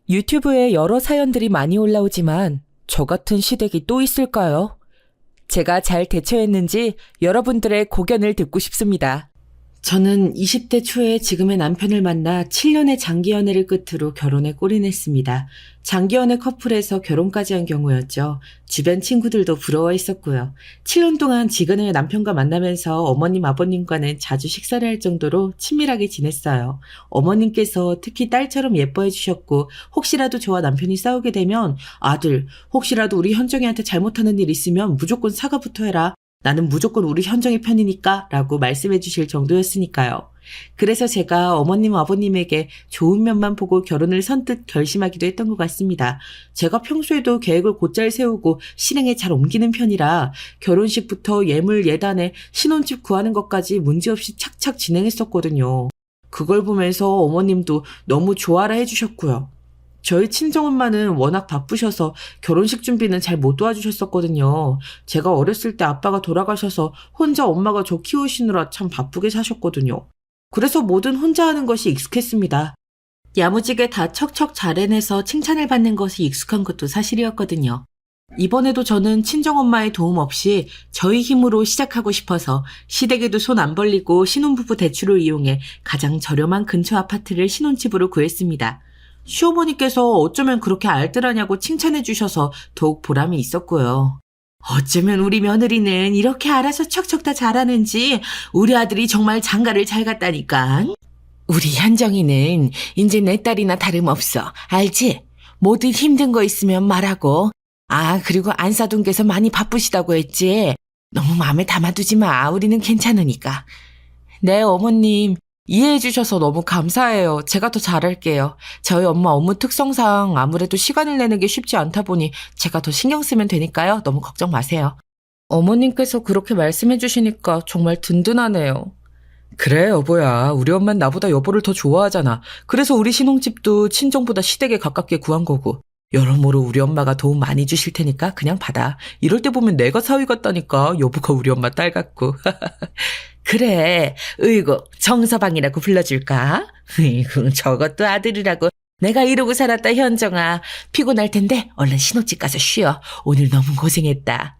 유튜브에 여러 사연들이 많이 올라오지만 저 같은 시댁이 또 있을까요? 제가 잘 대처했는지 여러분들의 고견을 듣고 싶습니다. 저는 20대 초에 지금의 남편을 만나 7년의 장기 연애를 끝으로 결혼에 골인했습니다. 장기 연애 커플에서 결혼까지 한 경우였죠. 주변 친구들도 부러워 했었고요. 7년 동안 지금의 남편과 만나면서 어머님, 아버님과는 자주 식사를 할 정도로 친밀하게 지냈어요. 어머님께서 특히 딸처럼 예뻐해 주셨고 혹시라도 저와 남편이 싸우게 되면 아들, 혹시라도 우리 현정이한테 잘못하는 일 있으면 무조건 사과부터 해라. 나는 무조건 우리 현정의 편이니까 라고 말씀해 주실 정도였으니까요. 그래서 제가 어머님 아버님에게 좋은 면만 보고 결혼을 선뜻 결심하기도 했던 것 같습니다. 제가 평소에도 계획을 곧잘 세우고 실행에 잘 옮기는 편이라 결혼식부터 예물 예단에 신혼집 구하는 것까지 문제없이 착착 진행했었거든요. 그걸 보면서 어머님도 너무 좋아라 해주셨고요. 저희 친정엄마는 워낙 바쁘셔서 결혼식 준비는 잘 못 도와주셨었거든요. 제가 어렸을 때 아빠가 돌아가셔서 혼자 엄마가 저 키우시느라 참 바쁘게 사셨거든요. 그래서 뭐든 혼자 하는 것이 익숙했습니다. 야무지게 다 척척 잘 해내서 칭찬을 받는 것이 익숙한 것도 사실이었거든요. 이번에도 저는 친정엄마의 도움 없이 저희 힘으로 시작하고 싶어서 시댁에도 손 안 벌리고 신혼부부 대출을 이용해 가장 저렴한 근처 아파트를 신혼집으로 구했습니다. 시어머니께서 어쩌면 그렇게 알뜰하냐고 칭찬해 주셔서 더욱 보람이 있었고요. 어쩌면 우리 며느리는 이렇게 알아서 척척 다 잘하는지 우리 아들이 정말 장가를 잘 갔다니까. 우리 현정이는 이제 내 딸이나 다름없어. 알지? 뭐든 힘든 거 있으면 말하고. 아, 그리고 안사돈께서 많이 바쁘시다고 했지? 너무 마음에 담아두지 마. 우리는 괜찮으니까. 네, 어머님. 이해해 주셔서 너무 감사해요. 제가 더 잘할게요. 저희 엄마 업무 특성상 아무래도 시간을 내는 게 쉽지 않다 보니 제가 더 신경 쓰면 되니까요. 너무 걱정 마세요. 어머님께서 그렇게 말씀해 주시니까 정말 든든하네요. 그래, 여보야. 우리 엄마는 나보다 여보를 더 좋아하잖아. 그래서 우리 신혼집도 친정보다 시댁에 가깝게 구한 거고. 여러모로 우리 엄마가 도움 많이 주실 테니까 그냥 받아. 이럴 때 보면 내가 사위 같다니까. 여보가 우리 엄마 딸 같고. 그래, 으이구, 정서방이라고 불러줄까? 으이구, 저것도 아들이라고. 내가 이러고 살았다, 현정아. 피곤할 텐데 얼른 신혼집 가서 쉬어. 오늘 너무 고생했다.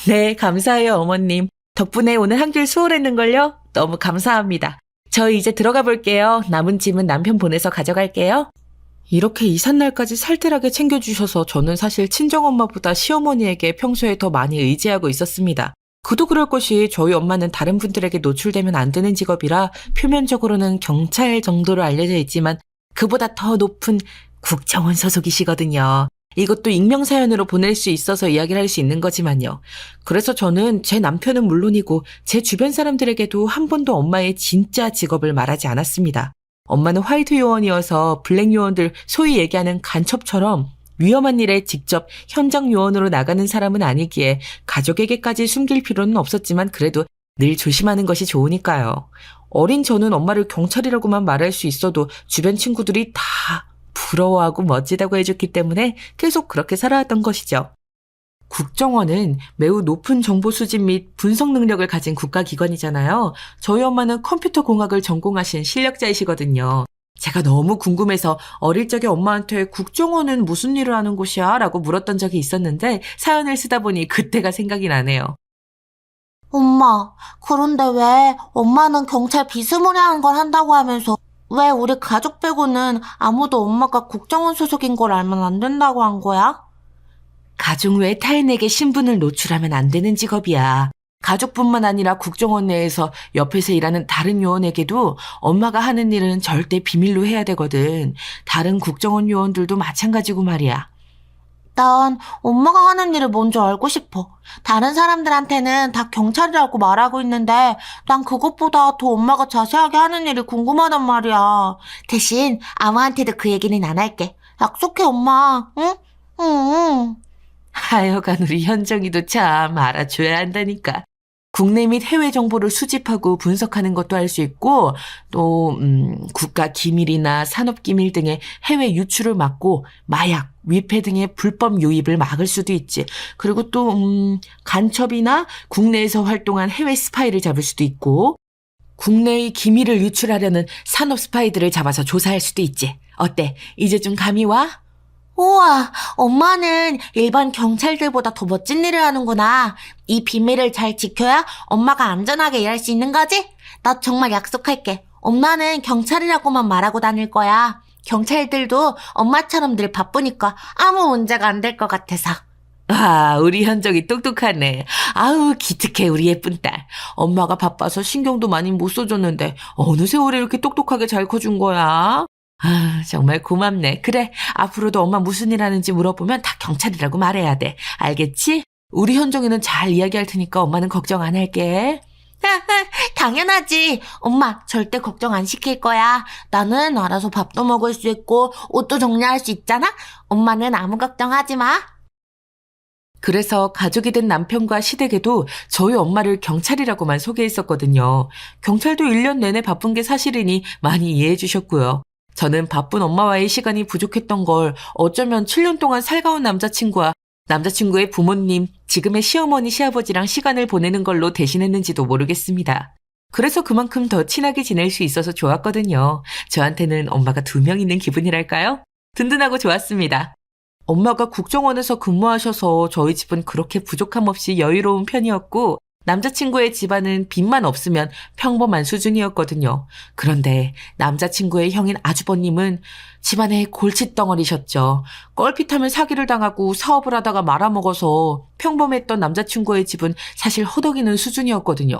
네, 감사해요, 어머님. 덕분에 오늘 한결 수월했는걸요? 너무 감사합니다. 저 이제 들어가 볼게요. 남은 짐은 남편 보내서 가져갈게요. 이렇게 이삿날까지 살뜰하게 챙겨주셔서 저는 사실 친정엄마보다 시어머니에게 평소에 더 많이 의지하고 있었습니다. 그도 그럴 것이 저희 엄마는 다른 분들에게 노출되면 안 되는 직업이라 표면적으로는 경찰 정도로 알려져 있지만 그보다 더 높은 국정원 소속이시거든요. 이것도 익명사연으로 보낼 수 있어서 이야기를 할 수 있는 거지만요. 그래서 저는 제 남편은 물론이고 제 주변 사람들에게도 한 번도 엄마의 진짜 직업을 말하지 않았습니다. 엄마는 화이트 요원이어서 블랙 요원들 소위 얘기하는 간첩처럼 위험한 일에 직접 현장 요원으로 나가는 사람은 아니기에 가족에게까지 숨길 필요는 없었지만 그래도 늘 조심하는 것이 좋으니까요. 어린 저는 엄마를 경찰이라고만 말할 수 있어도 주변 친구들이 다 부러워하고 멋지다고 해줬기 때문에 계속 그렇게 살아왔던 것이죠. 국정원은 매우 높은 정보 수집 및 분석 능력을 가진 국가기관이잖아요. 저희 엄마는 컴퓨터 공학을 전공하신 실력자이시거든요. 제가 너무 궁금해서 어릴 적에 엄마한테 국정원은 무슨 일을 하는 곳이야? 라고 물었던 적이 있었는데 사연을 쓰다 보니 그때가 생각이 나네요. 엄마, 그런데 왜 엄마는 경찰 비스무리한 걸 한다고 하면서 왜 우리 가족 빼고는 아무도 엄마가 국정원 소속인 걸 알면 안 된다고 한 거야? 가족 외 타인에게 신분을 노출하면 안 되는 직업이야. 가족뿐만 아니라 국정원 내에서 옆에서 일하는 다른 요원에게도 엄마가 하는 일은 절대 비밀로 해야 되거든. 다른 국정원 요원들도 마찬가지고 말이야. 난 엄마가 하는 일을 먼저 알고 싶어. 다른 사람들한테는 다 경찰이라고 말하고 있는데 난 그것보다 더 엄마가 자세하게 하는 일이 궁금하단 말이야. 대신 아무한테도 그 얘기는 안 할게. 약속해, 엄마. 응? 응. 하여간 우리 현정이도 참 알아줘야 한다니까. 국내 및 해외 정보를 수집하고 분석하는 것도 할 수 있고 또 국가 기밀이나 산업 기밀 등의 해외 유출을 막고 마약, 위패 등의 불법 유입을 막을 수도 있지. 그리고 또 간첩이나 국내에서 활동한 해외 스파이를 잡을 수도 있고 국내의 기밀을 유출하려는 산업 스파이들을 잡아서 조사할 수도 있지. 어때? 이제 좀 감이 와? 우와, 엄마는 일반 경찰들보다 더 멋진 일을 하는구나. 이 비밀을 잘 지켜야 엄마가 안전하게 일할 수 있는 거지? 나 정말 약속할게. 엄마는 경찰이라고만 말하고 다닐 거야. 경찰들도 엄마처럼 늘 바쁘니까 아무 문제가 안 될 것 같아서. 아, 우리 현정이 똑똑하네. 아우, 기특해, 우리 예쁜 딸. 엄마가 바빠서 신경도 많이 못 써줬는데 어느 세월에 이렇게 똑똑하게 잘 커준 거야? 아, 정말 고맙네. 그래, 앞으로도 엄마 무슨 일 하는지 물어보면 다 경찰이라고 말해야 돼. 알겠지? 우리 현정이는 잘 이야기할 테니까 엄마는 걱정 안 할게. 당연하지. 엄마 절대 걱정 안 시킬 거야. 나는 알아서 밥도 먹을 수 있고 옷도 정리할 수 있잖아. 엄마는 아무 걱정하지 마. 그래서 가족이 된 남편과 시댁에도 저희 엄마를 경찰이라고만 소개했었거든요. 경찰도 1년 내내 바쁜 게 사실이니 많이 이해해 주셨고요. 저는 바쁜 엄마와의 시간이 부족했던 걸 어쩌면 7년 동안 살가운 남자친구의 부모님, 지금의 시어머니, 시아버지랑 시간을 보내는 걸로 대신했는지도 모르겠습니다. 그래서 그만큼 더 친하게 지낼 수 있어서 좋았거든요. 저한테는 엄마가 2명 있는 기분이랄까요? 든든하고 좋았습니다. 엄마가 국정원에서 근무하셔서 저희 집은 그렇게 부족함 없이 여유로운 편이었고 남자친구의 집안은 빚만 없으면 평범한 수준이었거든요. 그런데 남자친구의 형인 아주버님은 집안의 골칫덩어리셨죠. 껄핏하면 사기를 당하고 사업을 하다가 말아먹어서 평범했던 남자친구의 집은 사실 허덕이는 수준이었거든요.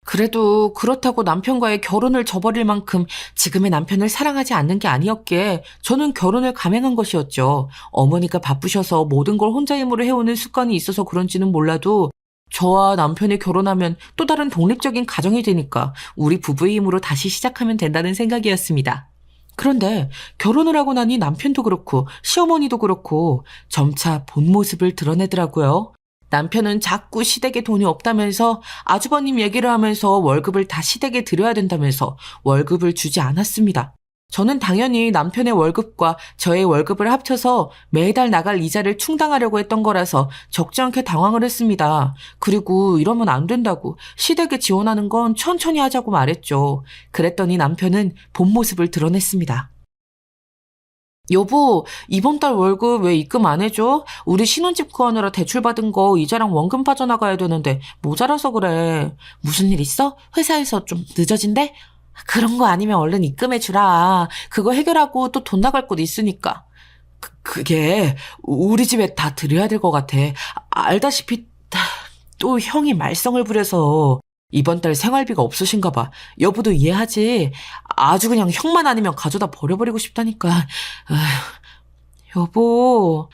그래도 그렇다고 남편과의 결혼을 저버릴 만큼 지금의 남편을 사랑하지 않는 게 아니었기에 저는 결혼을 감행한 것이었죠. 어머니가 바쁘셔서 모든 걸 혼자 힘으로 해오는 습관이 있어서 그런지는 몰라도 저와 남편이 결혼하면 또 다른 독립적인 가정이 되니까 우리 부부의 힘으로 다시 시작하면 된다는 생각이었습니다. 그런데 결혼을 하고 나니 남편도 그렇고 시어머니도 그렇고 점차 본 모습을 드러내더라고요. 남편은 자꾸 시댁에 돈이 없다면서 아주버님 얘기를 하면서 월급을 다 시댁에 드려야 된다면서 월급을 주지 않았습니다. 저는 당연히 남편의 월급과 저의 월급을 합쳐서 매달 나갈 이자를 충당하려고 했던 거라서 적지 않게 당황을 했습니다. 그리고 이러면 안 된다고 시댁에 지원하는 건 천천히 하자고 말했죠. 그랬더니 남편은 본 모습을 드러냈습니다. 여보, 이번 달 월급 왜 입금 안 해줘? 우리 신혼집 구하느라 대출받은 거 이자랑 원금 빠져나가야 되는데 모자라서 그래. 무슨 일 있어? 회사에서 좀 늦어진대? 그런 거 아니면 얼른 입금해주라. 그거 해결하고 또 돈 나갈 곳 있으니까. 그게 우리 집에 다 드려야 될 것 같아. 알다시피 또 형이 말썽을 부려서 이번 달 생활비가 없으신가 봐. 여보도 이해하지? 아주 그냥 형만 아니면 가져다 버려버리고 싶다니까. 아휴, 여보,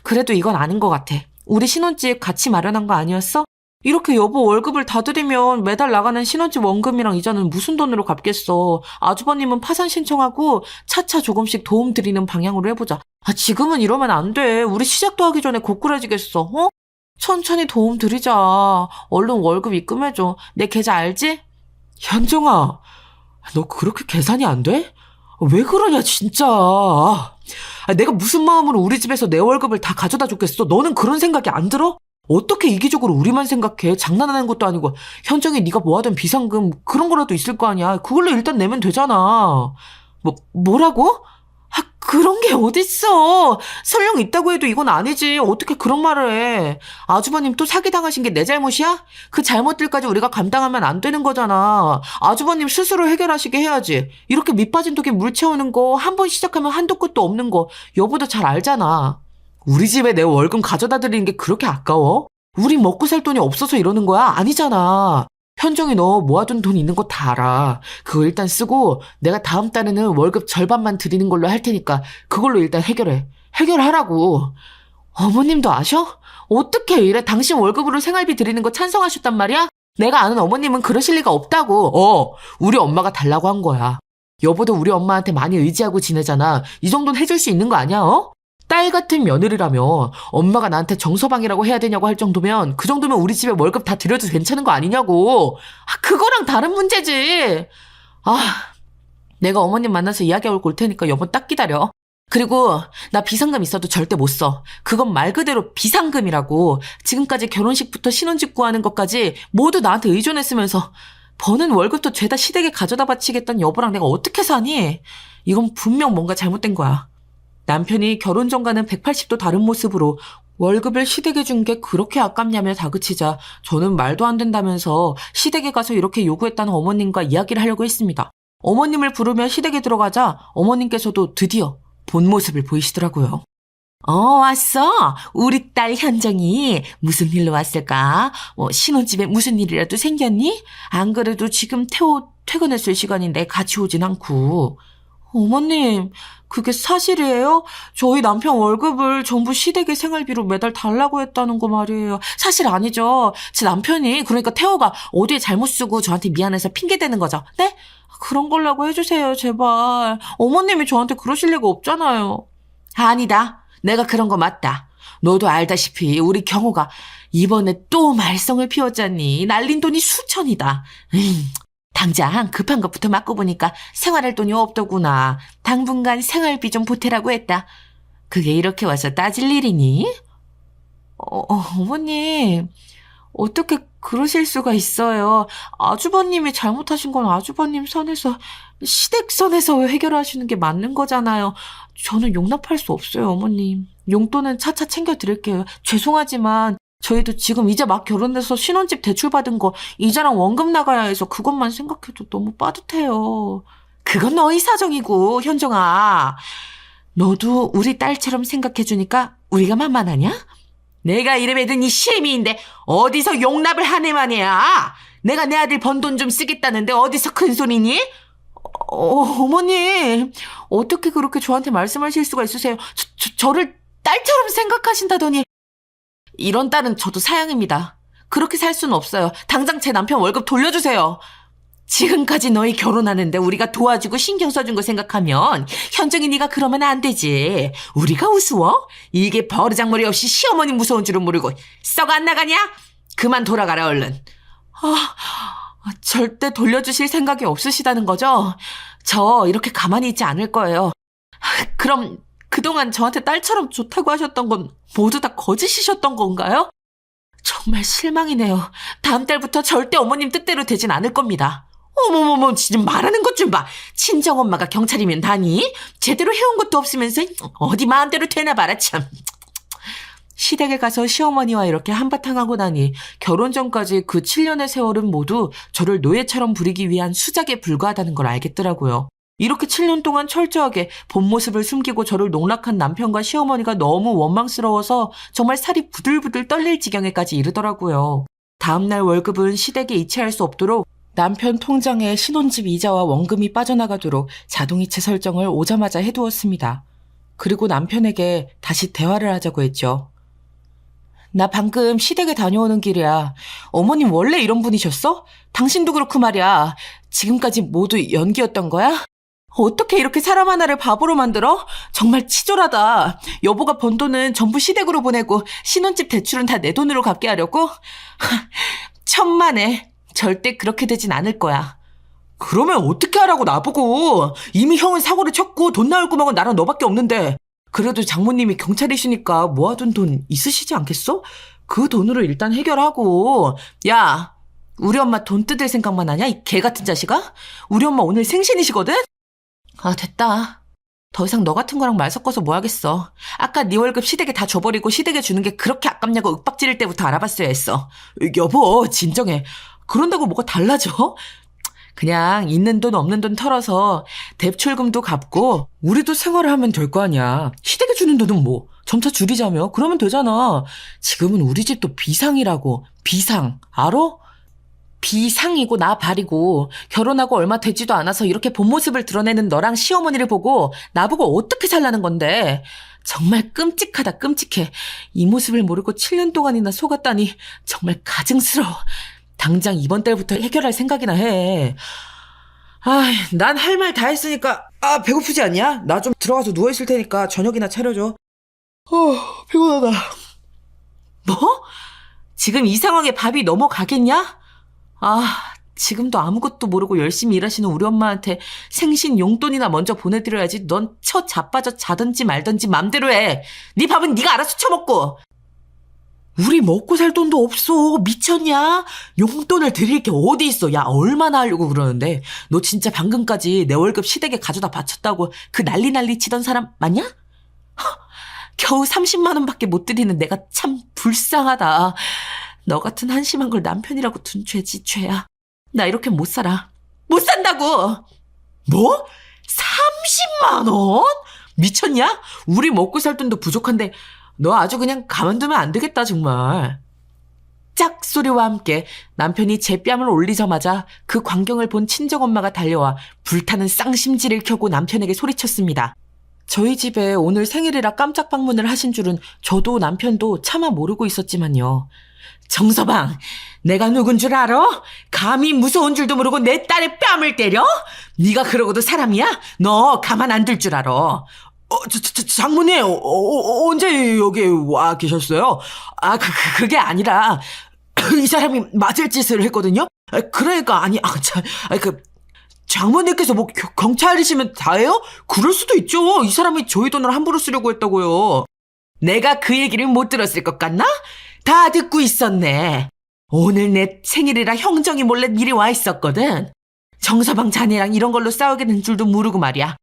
그래도 이건 아닌 것 같아. 우리 신혼집 같이 마련한 거 아니었어? 이렇게 여보 월급을 다 드리면 매달 나가는 신혼집 원금이랑 이자는 무슨 돈으로 갚겠어. 아주버님은 파산 신청하고 차차 조금씩 도움 드리는 방향으로 해보자. 지금은 이러면 안 돼. 우리 시작도 하기 전에 고꾸라지겠어. 어? 천천히 도움 드리자. 얼른 월급 입금해줘. 내 계좌 알지? 현정아, 너 그렇게 계산이 안 돼? 왜 그러냐 진짜. 내가 무슨 마음으로 우리 집에서 내 월급을 다 가져다 줬겠어. 너는 그런 생각이 안 들어? 어떻게 이기적으로 우리만 생각해. 장난하는 것도 아니고. 현정이 네가 모아둔 비상금 그런 거라도 있을 거 아니야. 그걸로 일단 내면 되잖아. 뭐라고? 그런 게 어딨어. 설령 있다고 해도 이건 아니지. 어떻게 그런 말을 해. 아주버님 또 사기당하신 게 내 잘못이야? 그 잘못들까지 우리가 감당하면 안 되는 거잖아. 아주버님 스스로 해결하시게 해야지. 이렇게 밑빠진 독에 물 채우는 거 한 번 시작하면 한도 끝도 없는 거 여보도 잘 알잖아. 우리 집에 내 월급 가져다 드리는 게 그렇게 아까워? 우리 먹고 살 돈이 없어서 이러는 거야? 아니잖아. 현정이 너 모아둔 돈 있는 거 다 알아. 그거 일단 쓰고 내가 다음 달에는 월급 절반만 드리는 걸로 할 테니까 그걸로 일단 해결해. 해결하라고. 어머님도 아셔? 어떻게 이래? 당신 월급으로 생활비 드리는 거 찬성하셨단 말이야? 내가 아는 어머님은 그러실 리가 없다고. 우리 엄마가 달라고 한 거야. 여보도 우리 엄마한테 많이 의지하고 지내잖아. 이 정도는 해줄 수 있는 거 아니야? 딸 같은 며느리라며 엄마가 나한테 정서방이라고 해야 되냐고 할 정도면 그 정도면 우리 집에 월급 다 드려도 괜찮은 거 아니냐고. 그거랑 다른 문제지. 내가 어머님 만나서 이야기하고 올 테니까 여보 딱 기다려. 그리고 나 비상금 있어도 절대 못 써. 그건 말 그대로 비상금이라고. 지금까지 결혼식부터 신혼집 구하는 것까지 모두 나한테 의존했으면서 버는 월급도 죄다 시댁에 가져다 바치겠다는 여보랑 내가 어떻게 사니? 이건 분명 뭔가 잘못된 거야. 남편이 결혼 전과는 180도 다른 모습으로 월급을 시댁에 준 게 그렇게 아깝냐며 다그치자 저는 말도 안 된다면서 시댁에 가서 이렇게 요구했다는 어머님과 이야기를 하려고 했습니다. 어머님을 부르며 시댁에 들어가자 어머님께서도 드디어 본 모습을 보이시더라고요. 왔어. 우리 딸 현정이 무슨 일로 왔을까? 신혼집에 무슨 일이라도 생겼니? 안 그래도 지금 태호 퇴근했을 시간인데 같이 오진 않고. 어머님, 그게 사실이에요? 저희 남편 월급을 전부 시댁의 생활비로 매달 달라고 했다는 거 말이에요. 사실 아니죠. 제 남편이, 그러니까 태호가 어디에 잘못 쓰고 저한테 미안해서 핑계대는 거죠. 네? 그런 걸라고 해주세요, 제발. 어머님이 저한테 그러실 리가 없잖아요. 아니다. 내가 그런 거 맞다. 너도 알다시피 우리 경호가 이번에 또 말썽을 피웠잖니. 날린 돈이 수천이다. 당장 급한 것부터 맞고 보니까 생활할 돈이 없더구나. 당분간 생활비 좀 보태라고 했다. 그게 이렇게 와서 따질 일이니? 어머님, 어떻게 그러실 수가 있어요. 아주버님이 잘못하신 건 아주버님 선에서, 시댁 선에서 해결하시는 게 맞는 거잖아요. 저는 용납할 수 없어요, 어머님. 용돈은 차차 챙겨드릴게요. 죄송하지만 저희도 지금 이제 막 결혼해서 신혼집 대출받은 거 이자랑 원금 나가야 해서 그것만 생각해도 너무 빠듯해요. 그건 너희 사정이고, 현정아. 너도 우리 딸처럼 생각해주니까 우리가 만만하냐? 내가 이름에 든 이 시애미인데 어디서 용납을 하네만이야. 내가 내 아들 번 돈 좀 쓰겠다는데 어디서 큰 소리니? 어머님, 어떻게 그렇게 저한테 말씀하실 수가 있으세요? 저를 딸처럼 생각하신다더니. 이런 딸은 저도 사양입니다. 그렇게 살 수는 없어요. 당장 제 남편 월급 돌려주세요. 지금까지 너희 결혼하는데 우리가 도와주고 신경 써준 거 생각하면 현정이 네가 그러면 안 되지. 우리가 우스워? 이게 버르장머리 없이 시어머니 무서운 줄은 모르고 썩 안 나가냐? 그만 돌아가라 얼른. 절대 돌려주실 생각이 없으시다는 거죠? 저 이렇게 가만히 있지 않을 거예요. 그럼 그동안 저한테 딸처럼 좋다고 하셨던 건 모두 다 거짓이셨던 건가요? 정말 실망이네요. 다음 달부터 절대 어머님 뜻대로 되진 않을 겁니다. 어머머머, 지금 말하는 것 좀 봐. 친정엄마가 경찰이면 다니? 제대로 해온 것도 없으면서 어디 마음대로 되나 봐라 참. 시댁에 가서 시어머니와 이렇게 한바탕 하고 나니 결혼 전까지 그 7년의 세월은 모두 저를 노예처럼 부리기 위한 수작에 불과하다는 걸 알겠더라고요. 이렇게 7년 동안 철저하게 본 모습을 숨기고 저를 농락한 남편과 시어머니가 너무 원망스러워서 정말 살이 부들부들 떨릴 지경에까지 이르더라고요. 다음날 월급은 시댁에 이체할 수 없도록 남편 통장에 신혼집 이자와 원금이 빠져나가도록 자동이체 설정을 오자마자 해두었습니다. 그리고 남편에게 다시 대화를 하자고 했죠. 나 방금 시댁에 다녀오는 길이야. 어머님 원래 이런 분이셨어? 당신도 그렇고 말이야. 지금까지 모두 연기였던 거야? 어떻게 이렇게 사람 하나를 바보로 만들어? 정말 치졸하다. 여보가 번 돈은 전부 시댁으로 보내고 신혼집 대출은 다 내 돈으로 갚게 하려고? 천만에. 절대 그렇게 되진 않을 거야. 그러면 어떻게 하라고 나보고. 이미 형은 사고를 쳤고 돈 나올 구멍은 나랑 너밖에 없는데. 그래도 장모님이 경찰이시니까 모아둔 돈 있으시지 않겠어? 그 돈으로 일단 해결하고. 야, 우리 엄마 돈 뜯을 생각만 하냐? 이 개 같은 자식아? 우리 엄마 오늘 생신이시거든? 됐다. 더 이상 너 같은 거랑 말 섞어서 뭐 하겠어. 아까 네 월급 시댁에 다 줘버리고 시댁에 주는 게 그렇게 아깝냐고 윽박지를 때부터 알아봤어야 했어. 여보, 진정해. 그런다고 뭐가 달라져? 그냥 있는 돈 없는 돈 털어서 대출금도 갚고 우리도 생활을 하면 될 거 아니야. 시댁에 주는 돈은 뭐 점차 줄이자며. 그러면 되잖아. 지금은 우리 집도 비상이라고. 비상. 알아? 비상이고 나 발이고 결혼하고 얼마 되지도 않아서 이렇게 본 모습을 드러내는 너랑 시어머니를 보고 나보고 어떻게 살라는 건데. 정말 끔찍하다 끔찍해. 이 모습을 모르고 7년 동안이나 속았다니 정말 가증스러워. 당장 이번 달부터 해결할 생각이나 해. 난 할 말 다 했으니까. 배고프지 않냐? 나 좀 들어가서 누워있을 테니까 저녁이나 차려줘. 피곤하다. 뭐? 지금 이 상황에 밥이 넘어가겠냐? 지금도 아무것도 모르고 열심히 일하시는 우리 엄마한테 생신 용돈이나 먼저 보내드려야지. 넌 자빠져 자든지 말든지 맘대로 해. 네 밥은 네가 알아서 처먹고. 우리 먹고 살 돈도 없어. 미쳤냐? 용돈을 드릴 게 어디 있어. 야, 얼마나 하려고 그러는데. 너 진짜 방금까지 내 월급 시댁에 가져다 바쳤다고 그 난리 치던 사람 맞냐? 겨우 30만 원밖에 못 드리는 내가 참 불쌍하다. 너 같은 한심한 걸 남편이라고 둔 죄지, 죄야. 나 이렇게 못 살아. 못 산다고! 뭐? 30만 원? 미쳤냐? 우리 먹고 살 돈도 부족한데 너 아주 그냥 가만두면 안 되겠다, 정말. 짝 소리와 함께 남편이 제 뺨을 올리자마자 그 광경을 본 친정엄마가 달려와 불타는 쌍심지를 켜고 남편에게 소리쳤습니다. 저희 집에 오늘 생일이라 깜짝 방문을 하신 줄은 저도 남편도 차마 모르고 있었지만요. 정서방, 내가 누군 줄 알아? 감히 무서운 줄도 모르고 내 딸의 뺨을 때려? 네가 그러고도 사람이야? 너 가만 안 둘 줄 알아. 장모님, 언제 여기 와 계셨어요? 그게 아니라, 이 사람이 맞을 짓을 했거든요? 그러니까, 장모님께서 뭐 경찰이시면 다예요? 그럴 수도 있죠. 이 사람이 저희 돈을 함부로 쓰려고 했다고요. 내가 그 얘기를 못 들었을 것 같나? 다 듣고 있었네. 오늘 내 생일이라 형정이 몰래 미리 와 있었거든. 정서방 자네랑 이런 걸로 싸우게 된 줄도 모르고 말이야.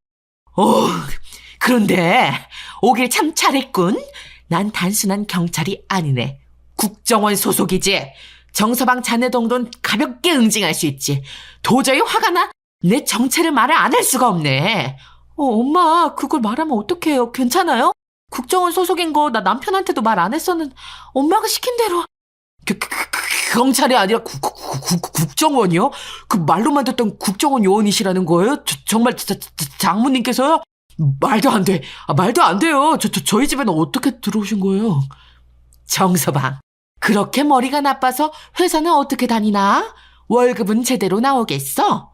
그런데 오길 참 잘했군. 난 단순한 경찰이 아니네. 국정원 소속이지. 정서방 자네 정도는 가볍게 응징할 수 있지. 도저히 화가 나 내 정체를 말을 안 할 수가 없네. 엄마, 그걸 말하면 어떡해요? 괜찮아요? 국정원 소속인 거 나 남편한테도 말 안 했었는데 엄마가 시킨 대로. 경찰이 아니라 국정원이요? 그 말로만 듣던 국정원 요원이시라는 거예요? 정말 장모님께서요? 말도 안 돼. 말도 안 돼요. 저희 집에는 어떻게 들어오신 거예요? 정서방, 그렇게 머리가 나빠서 회사는 어떻게 다니나? 월급은 제대로 나오겠어?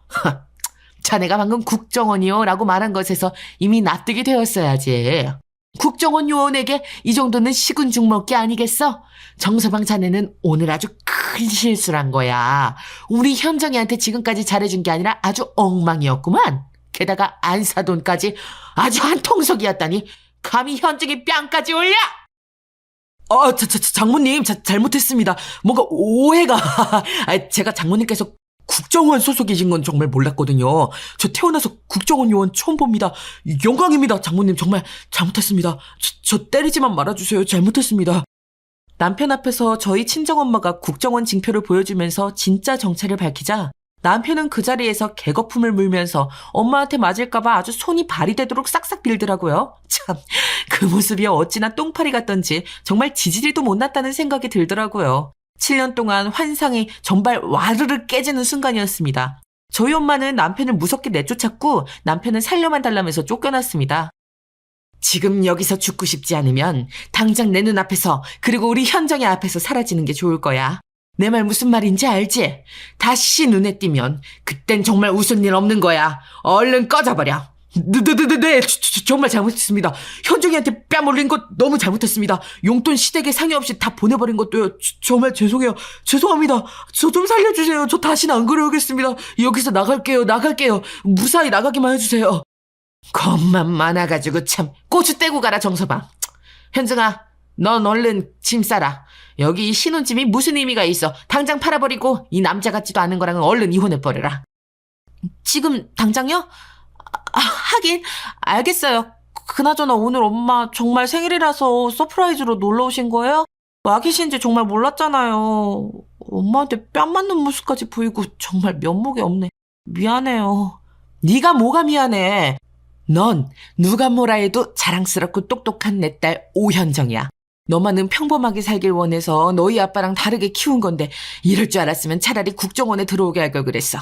자네가 방금 국정원이요 라고 말한 것에서 이미 납득이 되었어야지. 국정원 요원에게 이 정도는 식은 죽 먹기 아니겠어? 정서방 자네는 오늘 아주 큰 실수를 한 거야. 우리 현정이한테 지금까지 잘해준 게 아니라 아주 엉망이었구만. 게다가 안사돈까지 아주 한통속이었다니 감히 현정이 뺨까지 올려! 장모님, 잘못했습니다. 뭔가 오해가. 제가 장모님께서 국정원 소속이신 건 정말 몰랐거든요. 저 태어나서 국정원 요원 처음 봅니다. 영광입니다. 장모님, 정말 잘못했습니다. 저 때리지만 말아주세요. 잘못했습니다. 남편 앞에서 저희 친정엄마가 국정원 징표를 보여주면서 진짜 정체를 밝히자 남편은 그 자리에서 개거품을 물면서 엄마한테 맞을까봐 아주 손이 발이 되도록 싹싹 빌더라고요. 참, 그 모습이 어찌나 똥파리 같던지 정말 지지리도 못 났다는 생각이 들더라고요. 7년 동안 환상이 전발 와르르 깨지는 순간이었습니다. 저희 엄마는 남편을 무섭게 내쫓았고 남편은 살려만 달라면서 쫓겨났습니다. 지금 여기서 죽고 싶지 않으면 당장 내 눈앞에서 그리고 우리 현정이 앞에서 사라지는 게 좋을 거야. 내 말 무슨 말인지 알지? 다시 눈에 띄면 그땐 정말 웃을 일 없는 거야. 얼른 꺼져버려. 네, 정말 잘못했습니다. 현정이한테 뺨 올린 것 너무 잘못했습니다. 용돈 시댁에 상의 없이 다 보내버린 것도요. 정말 죄송해요. 죄송합니다. 저 좀 살려주세요. 저 다시는 안 그러겠습니다. 여기서 나갈게요. 무사히 나가기만 해주세요. 겁만 많아가지고 참. 고추 떼고 가라, 정서방. 현정아, 넌 얼른 짐 싸라. 여기 이 신혼집이 무슨 의미가 있어. 당장 팔아버리고 이 남자 같지도 않은 거랑은 얼른 이혼해버려라. 지금 당장요? 하긴 알겠어요. 그나저나 오늘 엄마 정말 생일이라서 서프라이즈로 놀러 오신 거예요? 와 계신지 정말 몰랐잖아요. 엄마한테 뺨 맞는 모습까지 보이고 정말 면목이 없네. 미안해요. 네가 뭐가 미안해. 넌 누가 뭐라 해도 자랑스럽고 똑똑한 내 딸 오현정이야. 너만은 평범하게 살길 원해서 너희 아빠랑 다르게 키운 건데 이럴 줄 알았으면 차라리 국정원에 들어오게 할 걸 그랬어.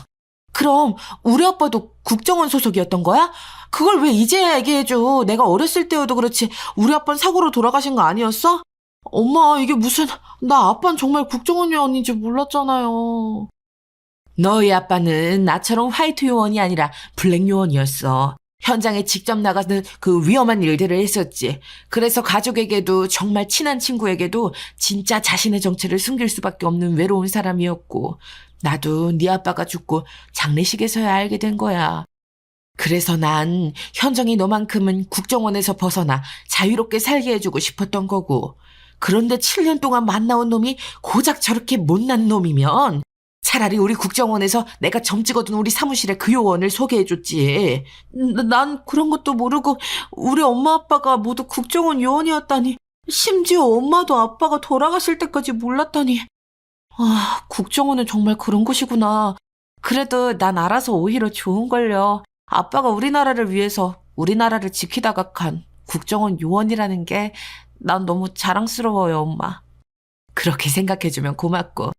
그럼 우리 아빠도 국정원 소속이었던 거야? 그걸 왜 이제야 얘기해줘. 내가 어렸을 때여도 그렇지 우리 아빠는 사고로 돌아가신 거 아니었어? 엄마, 이게 무슨, 나 아빠는 정말 국정원 요원인지 몰랐잖아요. 너희 아빠는 나처럼 화이트 요원이 아니라 블랙 요원이었어. 현장에 직접 나가서 그 위험한 일들을 했었지. 그래서 가족에게도 정말 친한 친구에게도 진짜 자신의 정체를 숨길 수밖에 없는 외로운 사람이었고 나도 네 아빠가 죽고 장례식에서야 알게 된 거야. 그래서 난 현정이 너만큼은 국정원에서 벗어나 자유롭게 살게 해주고 싶었던 거고 그런데 7년 동안 만나온 놈이 고작 저렇게 못난 놈이면 차라리 우리 국정원에서 내가 점 찍어둔 우리 사무실에 그 요원을 소개해줬지. 난 그런 것도 모르고 우리 엄마 아빠가 모두 국정원 요원이었다니. 심지어 엄마도 아빠가 돌아가실 때까지 몰랐다니. 아, 국정원은 정말 그런 곳이구나. 그래도 난 알아서 오히려 좋은걸요. 아빠가 우리나라를 위해서 우리나라를 지키다가 간 국정원 요원이라는 게 난 너무 자랑스러워요, 엄마. 그렇게 생각해주면 고맙고.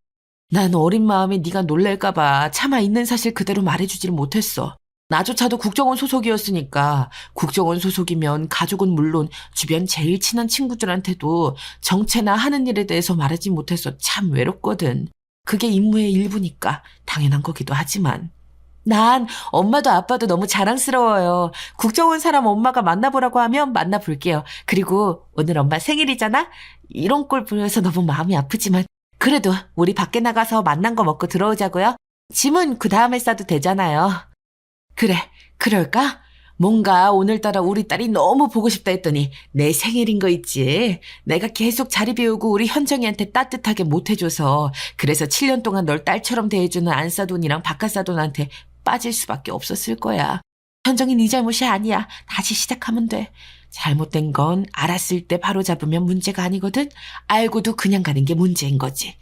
난 어린 마음에 네가 놀랄까봐 차마 있는 사실 그대로 말해주지를 못했어. 나조차도 국정원 소속이었으니까 국정원 소속이면 가족은 물론 주변 제일 친한 친구들한테도 정체나 하는 일에 대해서 말하지 못해서 참 외롭거든. 그게 임무의 일부니까 당연한 거기도 하지만. 난 엄마도 아빠도 너무 자랑스러워요. 국정원 사람 엄마가 만나보라고 하면 만나볼게요. 그리고 오늘 엄마 생일이잖아? 이런 꼴 보여서 너무 마음이 아프지만 그래도 우리 밖에 나가서 만난 거 먹고 들어오자고요. 짐은 그 다음에 싸도 되잖아요. 그래, 그럴까? 뭔가 오늘따라 우리 딸이 너무 보고 싶다 했더니 내 생일인 거 있지. 내가 계속 자리 비우고 우리 현정이한테 따뜻하게 못해줘서 그래서 7년 동안 널 딸처럼 대해주는 안사돈이랑 박하사돈한테 빠질 수밖에 없었을 거야. 현정이 네 잘못이 아니야. 다시 시작하면 돼. 잘못된 건 알았을 때 바로 잡으면 문제가 아니거든. 알고도 그냥 가는 게 문제인 거지.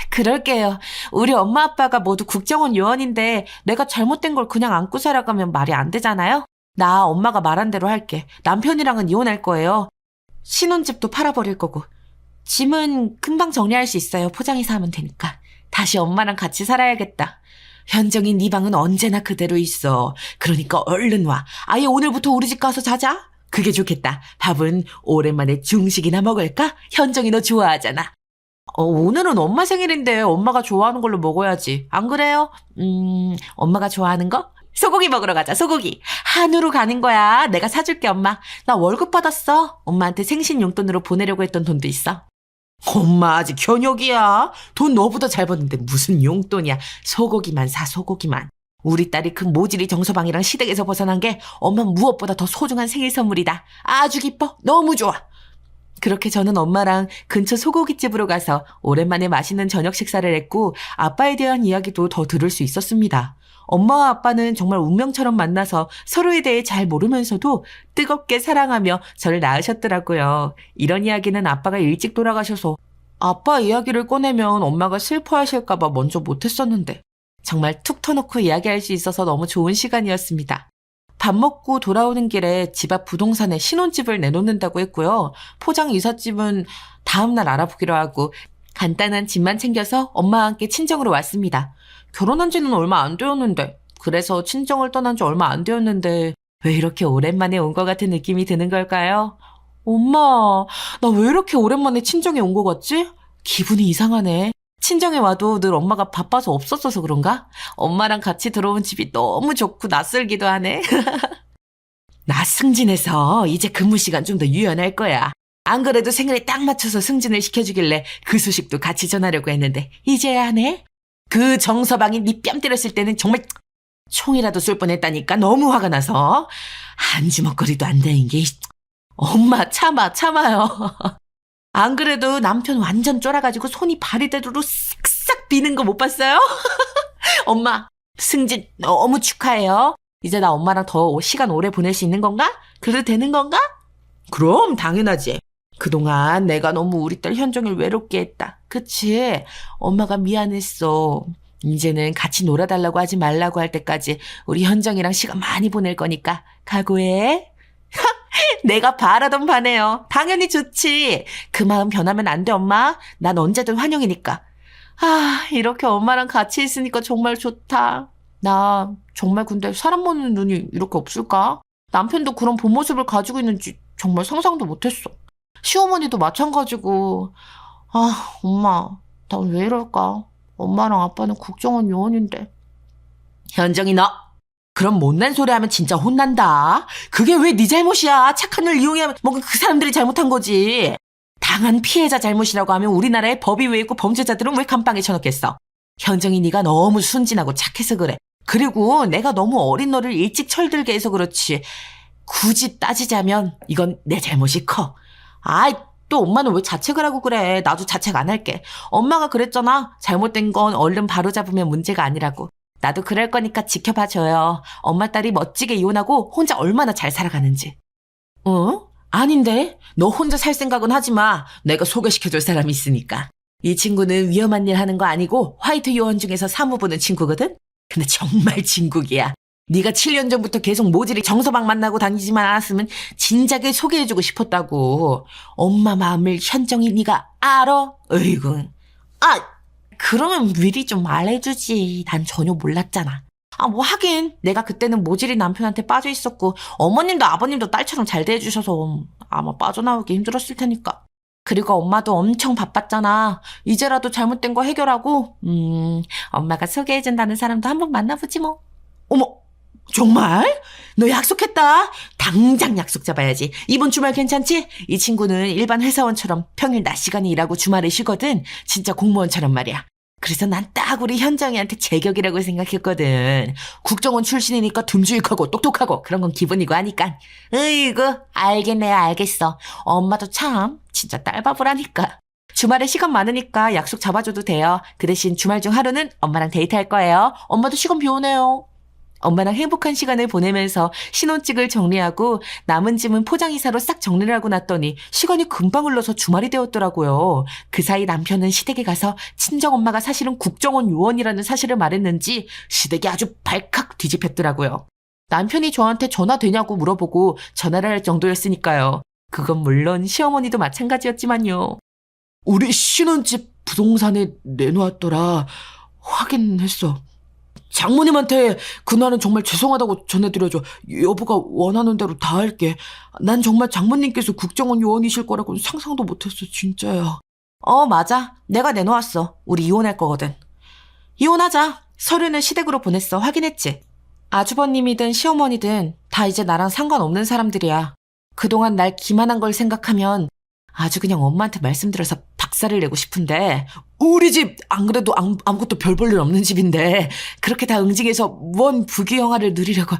그럴게요. 우리 엄마 아빠가 모두 국정원 요원인데 내가 잘못된 걸 그냥 안고 살아가면 말이 안 되잖아요. 나 엄마가 말한 대로 할게. 남편이랑은 이혼할 거예요. 신혼집도 팔아버릴 거고. 짐은 금방 정리할 수 있어요. 포장해서 하면 되니까. 다시 엄마랑 같이 살아야겠다. 현정이 네 방은 언제나 그대로 있어. 그러니까 얼른 와. 아예 오늘부터 우리 집 가서 자자. 그게 좋겠다. 밥은 오랜만에 중식이나 먹을까? 현정이 너 좋아하잖아. 오늘은 엄마 생일인데 엄마가 좋아하는 걸로 먹어야지. 안 그래요? 엄마가 좋아하는 거? 소고기 먹으러 가자, 소고기. 한우로 가는 거야. 내가 사줄게, 엄마. 나 월급 받았어. 엄마한테 생신 용돈으로 보내려고 했던 돈도 있어. 엄마 아직 현역이야. 돈 너보다 잘 버는데 무슨 용돈이야. 소고기만 사, 소고기만. 우리 딸이 그 모질이 정서방이랑 시댁에서 벗어난 게 엄마 무엇보다 더 소중한 생일 선물이다. 아주 기뻐. 너무 좋아. 그렇게 저는 엄마랑 근처 소고기집으로 가서 오랜만에 맛있는 저녁 식사를 했고 아빠에 대한 이야기도 더 들을 수 있었습니다. 엄마와 아빠는 정말 운명처럼 만나서 서로에 대해 잘 모르면서도 뜨겁게 사랑하며 저를 낳으셨더라고요. 이런 이야기는 아빠가 일찍 돌아가셔서 아빠 이야기를 꺼내면 엄마가 슬퍼하실까봐 먼저 못했었는데 정말 툭 터놓고 이야기할 수 있어서 너무 좋은 시간이었습니다. 밥 먹고 돌아오는 길에 집 앞 부동산에 신혼집을 내놓는다고 했고요. 포장 이삿짐은 다음날 알아보기로 하고 간단한 짐만 챙겨서 엄마와 함께 친정으로 왔습니다. 결혼한 지는 얼마 안 되었는데 그래서 친정을 떠난 지 얼마 안 되었는데 왜 이렇게 오랜만에 온 것 같은 느낌이 드는 걸까요? 엄마, 나 왜 이렇게 오랜만에 친정에 온 것 같지? 기분이 이상하네. 친정에 와도 늘 엄마가 바빠서 없었어서 그런가? 엄마랑 같이 들어온 집이 너무 좋고 낯설기도 하네. 나 승진해서 이제 근무 시간 좀 더 유연할 거야. 안 그래도 생일에 딱 맞춰서 승진을 시켜주길래 그 소식도 같이 전하려고 했는데 이제야 하네? 그 정서방이 네 뺨 때렸을 때는 정말 총이라도 쏠 뻔했다니까. 너무 화가 나서 한 주먹거리도 안 되는 게. 엄마 참아요. 안 그래도 남편 완전 쫄아가지고 손이 발이 되도록 싹싹 비는 거 못 봤어요? 엄마 승진 너무 축하해요. 이제 나 엄마랑 더 시간 오래 보낼 수 있는 건가? 그래도 되는 건가? 그럼 당연하지. 그동안 내가 너무 우리 딸 현정을 외롭게 했다. 그치? 엄마가 미안했어. 이제는 같이 놀아달라고 하지 말라고 할 때까지 우리 현정이랑 시간 많이 보낼 거니까 각오해. 내가 바라던 바네요. 당연히 좋지. 그 마음 변하면 안 돼, 엄마. 난 언제든 환영이니까. 아, 이렇게 엄마랑 같이 있으니까 정말 좋다. 나 정말 근데 사람 보는 눈이 이렇게 없을까? 남편도 그런 본 모습을 가지고 있는지 정말 상상도 못했어. 시어머니도 마찬가지고. 아, 엄마, 난 왜 이럴까? 엄마랑 아빠는 국정원 요원인데. 현정이 너 그럼 못난 소리 하면 진짜 혼난다. 그게 왜 네 잘못이야. 착한 일 이용해 먹은 그 사람들이 잘못한 거지. 당한 피해자 잘못이라고 하면 우리나라에 법이 왜 있고 범죄자들은 왜 감방에 쳐넣겠어. 현정이 네가 너무 순진하고 착해서 그래. 그리고 내가 너무 어린 너를 일찍 철들게 해서 그렇지. 굳이 따지자면 이건 내 잘못이 커. 아이, 또 엄마는 왜 자책을 하고 그래? 나도 자책 안 할게. 엄마가 그랬잖아. 잘못된 건 얼른 바로잡으면 문제가 아니라고. 나도 그럴 거니까 지켜봐줘요. 엄마 딸이 멋지게 이혼하고 혼자 얼마나 잘 살아가는지. 어? 아닌데? 너 혼자 살 생각은 하지 마. 내가 소개시켜줄 사람이 있으니까. 이 친구는 위험한 일 하는 거 아니고 화이트 요원 중에서 사무 보는 친구거든? 근데 정말 진국이야. 네가 7년 전부터 계속 모질이 정서방 만나고 다니지만 않았으면 진작에 소개해주고 싶었다고. 엄마 마음을 현정이 네가 알아? 어이구. 아, 그러면 미리 좀 말해주지. 난 전혀 몰랐잖아. 뭐 하긴 내가 그때는 모질이 남편한테 빠져 있었고 어머님도 아버님도 딸처럼 잘 대해주셔서 아마 빠져나오기 힘들었을 테니까. 그리고 엄마도 엄청 바빴잖아. 이제라도 잘못된 거 해결하고 엄마가 소개해준다는 사람도 한번 만나보지 뭐. 어머, 정말? 너 약속했다. 당장 약속 잡아야지. 이번 주말 괜찮지? 이 친구는 일반 회사원처럼 평일 낮 시간에 일하고 주말에 쉬거든. 진짜 공무원처럼 말이야. 그래서 난 딱 우리 현정이한테 제격이라고 생각했거든. 국정원 출신이니까 듬직하고 똑똑하고 그런 건 기본이고 하니까. 으이구, 알겠네요, 알겠어. 엄마도 참 진짜 딸바보라니까. 주말에 시간 많으니까 약속 잡아줘도 돼요. 그 대신 주말 중 하루는 엄마랑 데이트할 거예요. 엄마도 시간 비우네요. 엄마랑 행복한 시간을 보내면서 신혼증을 정리하고 남은 짐은 포장이사로 싹 정리를 하고 났더니 시간이 금방 흘러서 주말이 되었더라고요. 그 사이 남편은 시댁에 가서 친정엄마가 사실은 국정원 요원이라는 사실을 말했는지 시댁이 아주 발칵 뒤집혔더라고요. 남편이 저한테 전화 되냐고 물어보고 전화를 할 정도였으니까요. 그건 물론 시어머니도 마찬가지였지만요. 우리 신혼집 부동산에 내놓았더라. 확인했어. 장모님한테 그날은 정말 죄송하다고 전해드려줘. 여보가 원하는 대로 다 할게. 난 정말 장모님께서 국정원 요원이실 거라고는 상상도 못했어. 진짜야. 맞아. 내가 내놓았어. 우리 이혼할 거거든. 이혼하자. 서류는 시댁으로 보냈어. 확인했지? 아주버님이든 시어머니든 다 이제 나랑 상관없는 사람들이야. 그동안 날 기만한 걸 생각하면 아주 그냥 엄마한테 말씀드려서 박살을 내고 싶은데 우리 집 안 그래도 아무것도 별 볼 일 없는 집인데 그렇게 다 응징해서 뭔 부귀영화를 누리려고.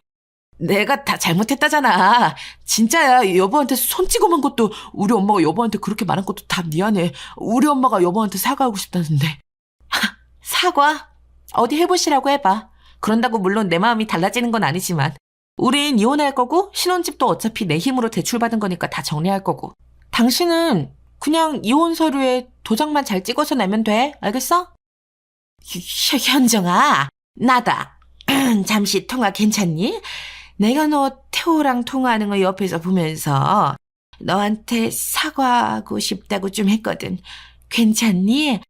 내가 다 잘못했다잖아. 진짜야. 여보한테 손 찍어만 것도 우리 엄마가 여보한테 그렇게 말한 것도 다 미안해. 우리 엄마가 여보한테 사과하고 싶다는데. 사과? 어디 해보시라고 해봐. 그런다고 물론 내 마음이 달라지는 건 아니지만 우린 이혼할 거고 신혼집도 어차피 내 힘으로 대출받은 거니까 다 정리할 거고. 당신은 그냥 이혼 서류에 도장만 잘 찍어서 내면 돼. 알겠어? 현정아, 나다. 잠시 통화 괜찮니? 내가 너 태호랑 통화하는 거 옆에서 보면서 너한테 사과하고 싶다고 좀 했거든. 괜찮니?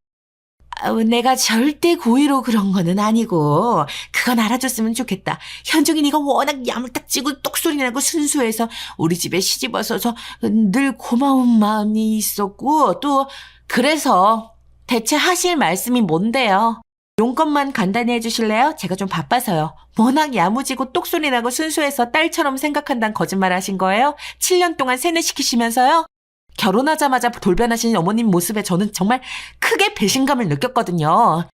내가 절대 고의로 그런 거는 아니고 그건 알아줬으면 좋겠다. 현정이 네가 워낙 야물딱지고 똑소리 나고 순수해서 우리 집에 시집 와서서 늘 고마운 마음이 있었고 또 그래서 대체 하실 말씀이 뭔데요? 용건만 간단히 해주실래요? 제가 좀 바빠서요. 워낙 야무지고 똑소리 나고 순수해서 딸처럼 생각한다는 거짓말 하신 거예요? 7년 동안 세뇌시키시면서요? 결혼하자마자 돌변하신 어머님 모습에 저는 정말 크게 배신감을 느꼈거든요.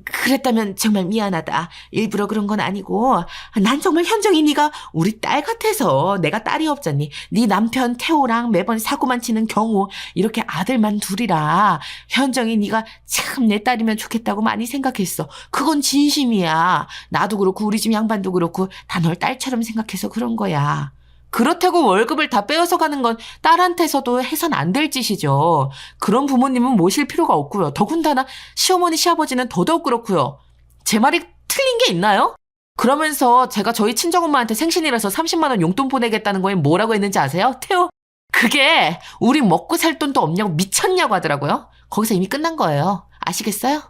그랬다면 정말 미안하다. 일부러 그런 건 아니고 난 정말 현정이 네가 우리 딸 같아서. 내가 딸이 없잖니. 네 남편 태호랑 매번 사고만 치는 경우 이렇게 아들만 둘이라 현정이 네가 참 내 딸이면 좋겠다고 많이 생각했어. 그건 진심이야. 나도 그렇고 우리 집 양반도 그렇고 다 널 딸처럼 생각해서 그런 거야. 그렇다고 월급을 다 빼앗아 가는 건 딸한테서도 해선 안 될 짓이죠. 그런 부모님은 모실 필요가 없고요. 더군다나 시어머니 시아버지는 더더욱 그렇고요. 제 말이 틀린 게 있나요? 그러면서 제가 저희 친정엄마한테 생신이라서 30만 원 용돈 보내겠다는 거에 뭐라고 했는지 아세요? 태호, 그게 우리 먹고 살 돈도 없냐고 미쳤냐고 하더라고요. 거기서 이미 끝난 거예요. 아시겠어요?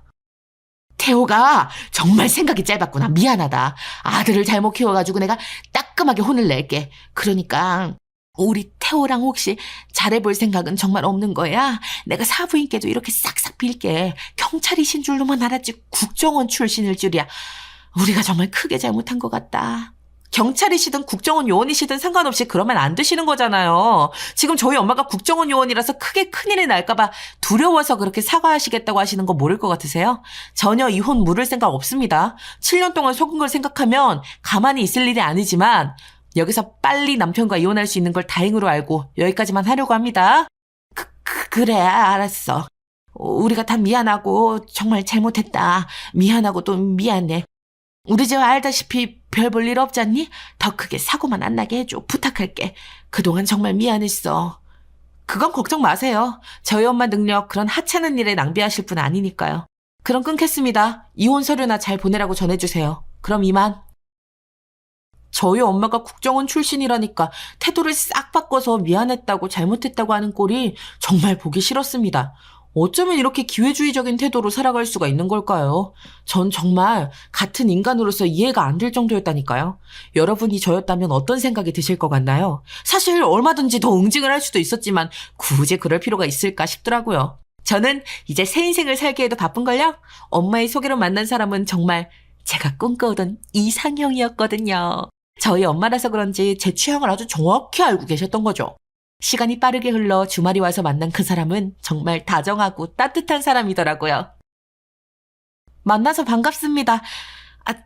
태호가 정말 생각이 짧았구나. 미안하다. 아들을 잘못 키워가지고 내가 따끔하게 혼을 낼게. 그러니까 우리 태호랑 혹시 잘해볼 생각은 정말 없는 거야? 내가 사부인께도 이렇게 싹싹 빌게. 경찰이신 줄로만 알았지 국정원 출신일 줄이야. 우리가 정말 크게 잘못한 것 같다. 경찰이시든 국정원 요원이시든 상관없이 그러면 안 되시는 거잖아요. 지금 저희 엄마가 국정원 요원이라서 크게 큰일이 날까봐 두려워서 그렇게 사과하시겠다고 하시는 거 모를 것 같으세요? 전혀 이혼 물을 생각 없습니다. 7년 동안 속은 걸 생각하면 가만히 있을 일이 아니지만 여기서 빨리 남편과 이혼할 수 있는 걸 다행으로 알고 여기까지만 하려고 합니다. 그래, 알았어. 우리가 다 미안하고 정말 잘못했다. 미안하고 또 미안해. 우리 집 알다시피 별 볼 일 없잖니? 더 크게 사고만 안 나게 해줘. 부탁할게. 그동안 정말 미안했어. 그건 걱정 마세요. 저희 엄마 능력 그런 하찮은 일에 낭비하실 분 아니니까요. 그럼 끊겠습니다. 이혼 서류나 잘 보내라고 전해주세요. 그럼 이만. 저희 엄마가 국정원 출신이라니까 태도를 싹 바꿔서 미안했다고 잘못했다고 하는 꼴이 정말 보기 싫었습니다. 어쩌면 이렇게 기회주의적인 태도로 살아갈 수가 있는 걸까요? 전 정말 같은 인간으로서 이해가 안 될 정도였다니까요. 여러분이 저였다면 어떤 생각이 드실 것 같나요? 사실 얼마든지 더 응징을 할 수도 있었지만 굳이 그럴 필요가 있을까 싶더라고요. 저는 이제 새 인생을 살기에도 바쁜걸요? 엄마의 소개로 만난 사람은 정말 제가 꿈꿔오던 이상형이었거든요. 저희 엄마라서 그런지 제 취향을 아주 정확히 알고 계셨던 거죠. 시간이 빠르게 흘러 주말이 와서 만난 그 사람은 정말 다정하고 따뜻한 사람이더라고요. 만나서 반갑습니다.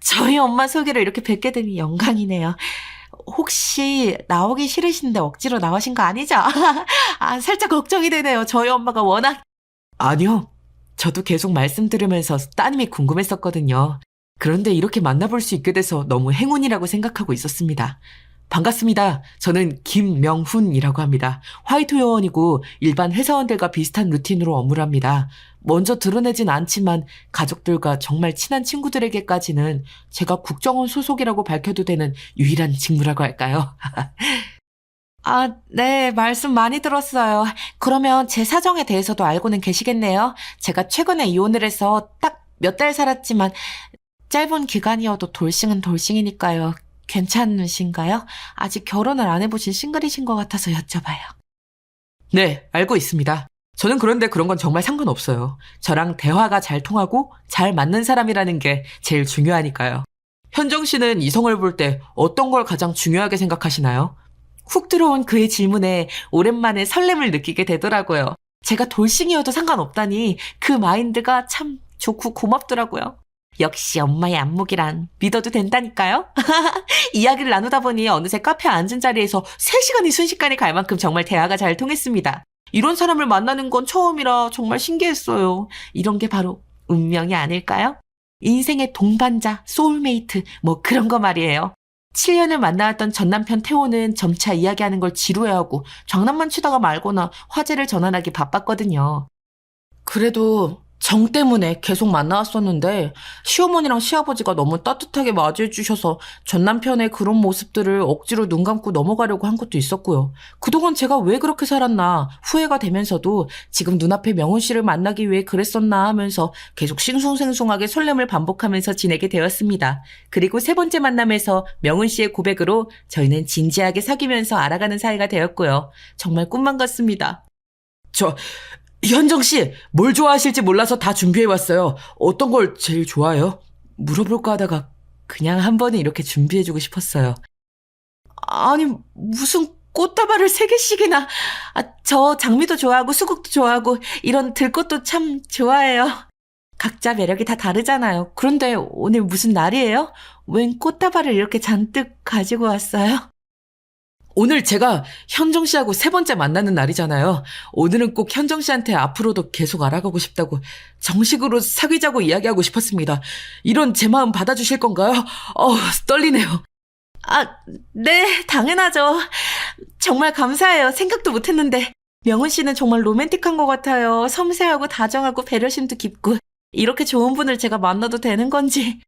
저희 엄마 소개로 이렇게 뵙게 되니 영광이네요. 혹시 나오기 싫으신데 억지로 나오신 거 아니죠? 살짝 걱정이 되네요. 저희 엄마가 워낙... 아니요. 저도 계속 말씀 들으면서 따님이 궁금했었거든요. 그런데 이렇게 만나볼 수 있게 돼서 너무 행운이라고 생각하고 있었습니다. 반갑습니다. 저는 김명훈이라고 합니다. 화이트 요원이고 일반 회사원들과 비슷한 루틴으로 업무를 합니다. 먼저 드러내진 않지만 가족들과 정말 친한 친구들에게까지는 제가 국정원 소속이라고 밝혀도 되는 유일한 직무라고 할까요? 네, 말씀 많이 들었어요. 그러면 제 사정에 대해서도 알고는 계시겠네요. 제가 최근에 이혼을 해서 딱 몇 달 살았지만 짧은 기간이어도 돌싱은 돌싱이니까요. 괜찮으신가요? 아직 결혼을 안 해보신 싱글이신 것 같아서 여쭤봐요. 네, 알고 있습니다. 저는 그런데 그런 건 정말 상관없어요. 저랑 대화가 잘 통하고 잘 맞는 사람이라는 게 제일 중요하니까요. 현정 씨는 이성을 볼 때 어떤 걸 가장 중요하게 생각하시나요? 훅 들어온 그의 질문에 오랜만에 설렘을 느끼게 되더라고요. 제가 돌싱이어도 상관없다니 그 마인드가 참 좋고 고맙더라고요. 역시 엄마의 안목이란 믿어도 된다니까요? 이야기를 나누다 보니 어느새 카페에 앉은 자리에서 3시간이 순식간에 갈 만큼 정말 대화가 잘 통했습니다. 이런 사람을 만나는 건 처음이라 정말 신기했어요. 이런 게 바로 운명이 아닐까요? 인생의 동반자, 소울메이트, 뭐 그런 거 말이에요. 7년을 만나왔던 전남편 태호는 점차 이야기하는 걸 지루해하고 장난만 치다가 말거나 화제를 전환하기 바빴거든요. 그래도 정 때문에 계속 만나왔었는데 시어머니랑 시아버지가 너무 따뜻하게 맞이해주셔서 전 남편의 그런 모습들을 억지로 눈 감고 넘어가려고 한 것도 있었고요. 그동안 제가 왜 그렇게 살았나 후회가 되면서도 지금 눈앞에 명훈 씨를 만나기 위해 그랬었나 하면서 계속 싱숭생숭하게 설렘을 반복하면서 지내게 되었습니다. 그리고 3번째 만남에서 명훈 씨의 고백으로 저희는 진지하게 사귀면서 알아가는 사이가 되었고요. 정말 꿈만 같습니다. 현정 씨, 뭘 좋아하실지 몰라서 다 준비해왔어요. 어떤 걸 제일 좋아해요? 물어볼까 하다가 그냥 한 번에 이렇게 준비해주고 싶었어요. 아니, 무슨 꽃다발을 3개씩이나. 저 장미도 좋아하고 수국도 좋아하고 이런 들꽃도 참 좋아해요. 각자 매력이 다 다르잖아요. 그런데 오늘 무슨 날이에요? 웬 꽃다발을 이렇게 잔뜩 가지고 왔어요? 오늘 제가 현정 씨하고 3번째 만나는 날이잖아요. 오늘은 꼭 현정 씨한테 앞으로도 계속 알아가고 싶다고 정식으로 사귀자고 이야기하고 싶었습니다. 이런 제 마음 받아주실 건가요? 떨리네요. 네, 당연하죠. 정말 감사해요. 생각도 못했는데. 명훈 씨는 정말 로맨틱한 것 같아요. 섬세하고 다정하고 배려심도 깊고. 이렇게 좋은 분을 제가 만나도 되는 건지.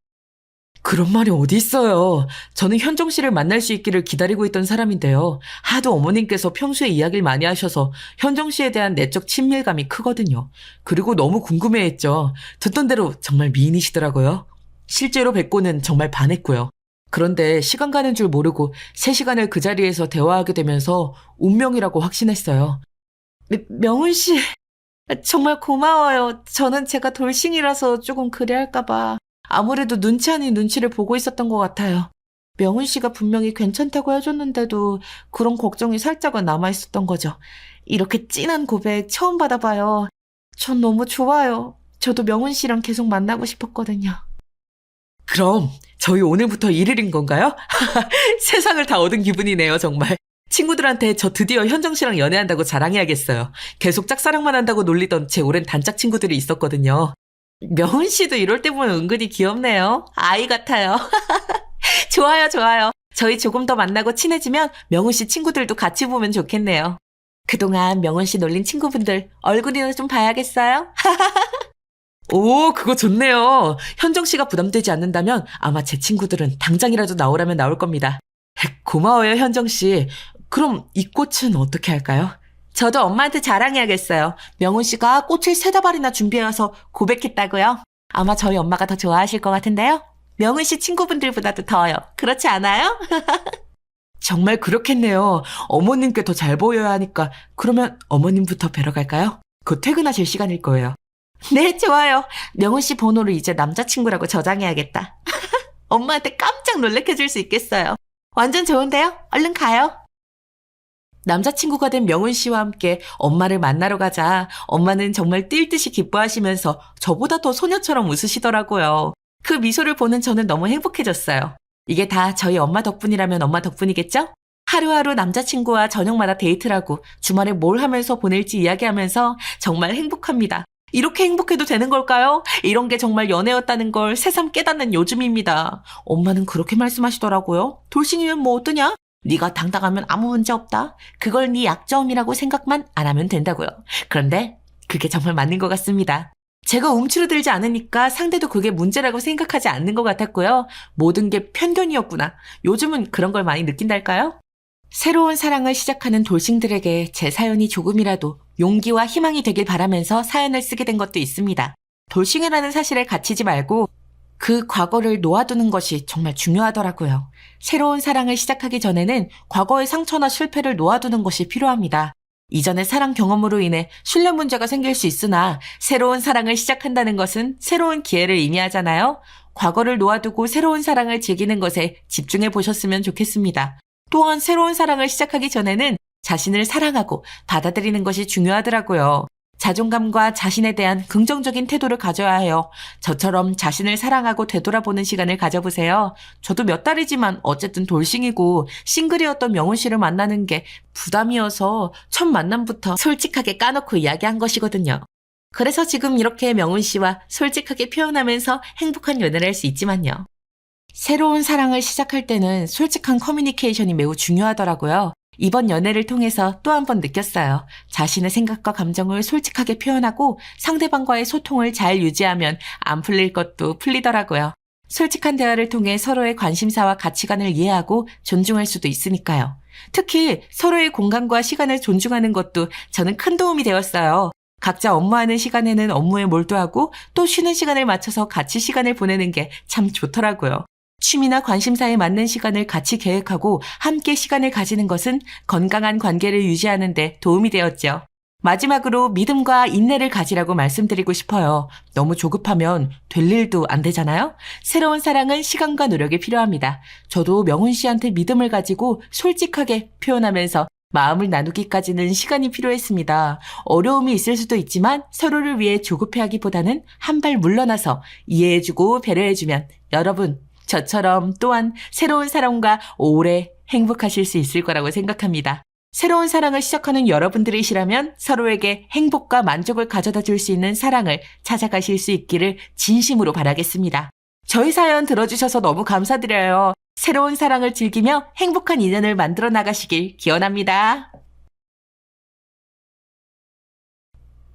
그런 말이 어디 있어요. 저는 현정 씨를 만날 수 있기를 기다리고 있던 사람인데요. 하도 어머님께서 평소에 이야기를 많이 하셔서 현정 씨에 대한 내적 친밀감이 크거든요. 그리고 너무 궁금해했죠. 듣던 대로 정말 미인이시더라고요. 실제로 뵙고는 정말 반했고요. 그런데 시간 가는 줄 모르고 3시간을 그 자리에서 대화하게 되면서 운명이라고 확신했어요. 명훈 씨, 정말 고마워요. 저는 제가 돌싱이라서 조금 그래할까 봐. 아무래도 눈치 아닌 눈치를 보고 있었던 것 같아요. 명훈 씨가 분명히 괜찮다고 해줬는데도 그런 걱정이 살짝은 남아있었던 거죠. 이렇게 찐한 고백 처음 받아봐요. 전 너무 좋아요. 저도 명훈 씨랑 계속 만나고 싶었거든요. 그럼 저희 오늘부터 1일인 건가요? 세상을 다 얻은 기분이네요, 정말. 친구들한테 저 드디어 현정 씨랑 연애한다고 자랑해야겠어요. 계속 짝사랑만 한다고 놀리던 제 오랜 단짝 친구들이 있었거든요. 명훈 씨도 이럴 때 보면 은근히 귀엽네요. 아이 같아요. 좋아요, 좋아요. 저희 조금 더 만나고 친해지면 명훈 씨 친구들도 같이 보면 좋겠네요. 그동안 명훈 씨 놀린 친구분들 얼굴이나 좀 봐야겠어요? 오, 그거 좋네요. 현정 씨가 부담되지 않는다면 아마 제 친구들은 당장이라도 나오라면 나올 겁니다. 고마워요, 현정 씨. 그럼 이 꽃은 어떻게 할까요? 저도 엄마한테 자랑해야겠어요. 명훈 씨가 꽃을 3다발이나 준비해와서 고백했다고요? 아마 저희 엄마가 더 좋아하실 것 같은데요? 명훈 씨 친구분들보다도 더요. 그렇지 않아요? 정말 그렇겠네요. 어머님께 더 잘 보여야 하니까 그러면 어머님부터 뵈러 갈까요? 곧 퇴근하실 시간일 거예요. 네, 좋아요. 명훈 씨 번호를 이제 남자친구라고 저장해야겠다. 엄마한테 깜짝 놀래켜줄 수 있겠어요. 완전 좋은데요? 얼른 가요. 남자친구가 된 명훈 씨와 함께 엄마를 만나러 가자 엄마는 정말 뛸 듯이 기뻐하시면서 저보다 더 소녀처럼 웃으시더라고요. 그 미소를 보는 저는 너무 행복해졌어요. 이게 다 저희 엄마 덕분이라면 엄마 덕분이겠죠? 하루하루 남자친구와 저녁마다 데이트를 하고 주말에 뭘 하면서 보낼지 이야기하면서 정말 행복합니다. 이렇게 행복해도 되는 걸까요? 이런 게 정말 연애였다는 걸 새삼 깨닫는 요즘입니다. 엄마는 그렇게 말씀하시더라고요. 돌싱이면 뭐 어떠냐? 네가 당당하면 아무 문제 없다. 그걸 네 약점이라고 생각만 안 하면 된다고요. 그런데 그게 정말 맞는 것 같습니다. 제가 움츠러들지 않으니까 상대도 그게 문제라고 생각하지 않는 것 같았고요. 모든 게 편견이었구나. 요즘은 그런 걸 많이 느낀달까요? 새로운 사랑을 시작하는 돌싱들에게 제 사연이 조금이라도 용기와 희망이 되길 바라면서 사연을 쓰게 된 것도 있습니다. 돌싱이라는 사실에 갇히지 말고 그 과거를 놓아두는 것이 정말 중요하더라고요. 새로운 사랑을 시작하기 전에는 과거의 상처나 실패를 놓아두는 것이 필요합니다. 이전의 사랑 경험으로 인해 신뢰 문제가 생길 수 있으나 새로운 사랑을 시작한다는 것은 새로운 기회를 의미하잖아요. 과거를 놓아두고 새로운 사랑을 즐기는 것에 집중해 보셨으면 좋겠습니다. 또한 새로운 사랑을 시작하기 전에는 자신을 사랑하고 받아들이는 것이 중요하더라고요. 자존감과 자신에 대한 긍정적인 태도를 가져야 해요. 저처럼 자신을 사랑하고 되돌아보는 시간을 가져보세요. 저도 몇 달이지만 어쨌든 돌싱이고 싱글이었던 명훈 씨를 만나는 게 부담이어서 첫 만남부터 솔직하게 까놓고 이야기한 것이거든요. 그래서 지금 이렇게 명훈 씨와 솔직하게 표현하면서 행복한 연애를 할 수 있지만요. 새로운 사랑을 시작할 때는 솔직한 커뮤니케이션이 매우 중요하더라고요. 이번 연애를 통해서 또 한 번 느꼈어요. 자신의 생각과 감정을 솔직하게 표현하고 상대방과의 소통을 잘 유지하면 안 풀릴 것도 풀리더라고요. 솔직한 대화를 통해 서로의 관심사와 가치관을 이해하고 존중할 수도 있으니까요. 특히 서로의 공간과 시간을 존중하는 것도 저는 큰 도움이 되었어요. 각자 업무하는 시간에는 업무에 몰두하고 또 쉬는 시간을 맞춰서 같이 시간을 보내는 게 참 좋더라고요. 취미나 관심사에 맞는 시간을 같이 계획하고 함께 시간을 가지는 것은 건강한 관계를 유지하는 데 도움이 되었죠. 마지막으로 믿음과 인내를 가지라고 말씀드리고 싶어요. 너무 조급하면 될 일도 안 되잖아요? 새로운 사랑은 시간과 노력이 필요합니다. 저도 명훈 씨한테 믿음을 가지고 솔직하게 표현하면서 마음을 나누기까지는 시간이 필요했습니다. 어려움이 있을 수도 있지만 서로를 위해 조급해하기보다는 한 발 물러나서 이해해주고 배려해주면 여러분 저처럼 또한 새로운 사랑과 오래 행복하실 수 있을 거라고 생각합니다. 새로운 사랑을 시작하는 여러분들이시라면 서로에게 행복과 만족을 가져다 줄 수 있는 사랑을 찾아가실 수 있기를 진심으로 바라겠습니다. 저희 사연 들어주셔서 너무 감사드려요. 새로운 사랑을 즐기며 행복한 인연을 만들어 나가시길 기원합니다.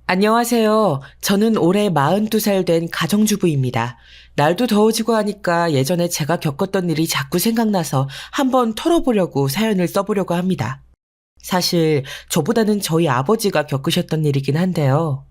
안녕하세요. 저는 올해 42살 된 가정주부입니다. 날도 더워지고 하니까 예전에 제가 겪었던 일이 자꾸 생각나서 한번 털어보려고 사연을 써보려고 합니다. 사실 저보다는 저희 아버지가 겪으셨던 일이긴 한데요.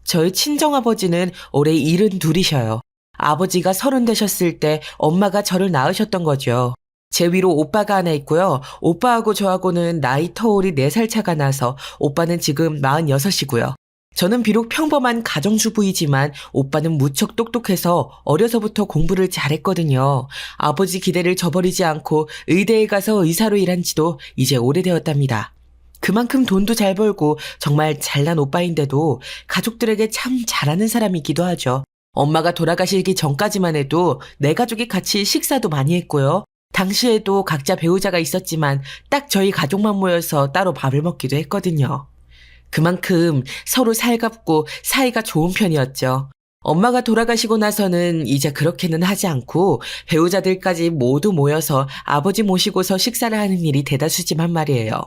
저희 친정아버지는 올해 72이셔요. 아버지가 30 되셨을 때 엄마가 저를 낳으셨던 거죠. 제 위로 오빠가 하나 있고요. 오빠하고 저하고는 나이 터울이 4살 차가 나서 오빠는 지금 46이고요. 저는 비록 평범한 가정주부이지만 오빠는 무척 똑똑해서 어려서부터 공부를 잘했거든요. 아버지 기대를 저버리지 않고 의대에 가서 의사로 일한 지도 이제 오래되었답니다. 그만큼 돈도 잘 벌고 정말 잘난 오빠인데도 가족들에게 참 잘하는 사람이기도 하죠. 엄마가 돌아가시기 전까지만 해도 네 가족이 같이 식사도 많이 했고요. 당시에도 각자 배우자가 있었지만 딱 저희 가족만 모여서 따로 밥을 먹기도 했거든요. 그만큼 서로 살갑고 사이가 좋은 편이었죠. 엄마가 돌아가시고 나서는 이제 그렇게는 하지 않고 배우자들까지 모두 모여서 아버지 모시고서 식사를 하는 일이 대다수지만 말이에요.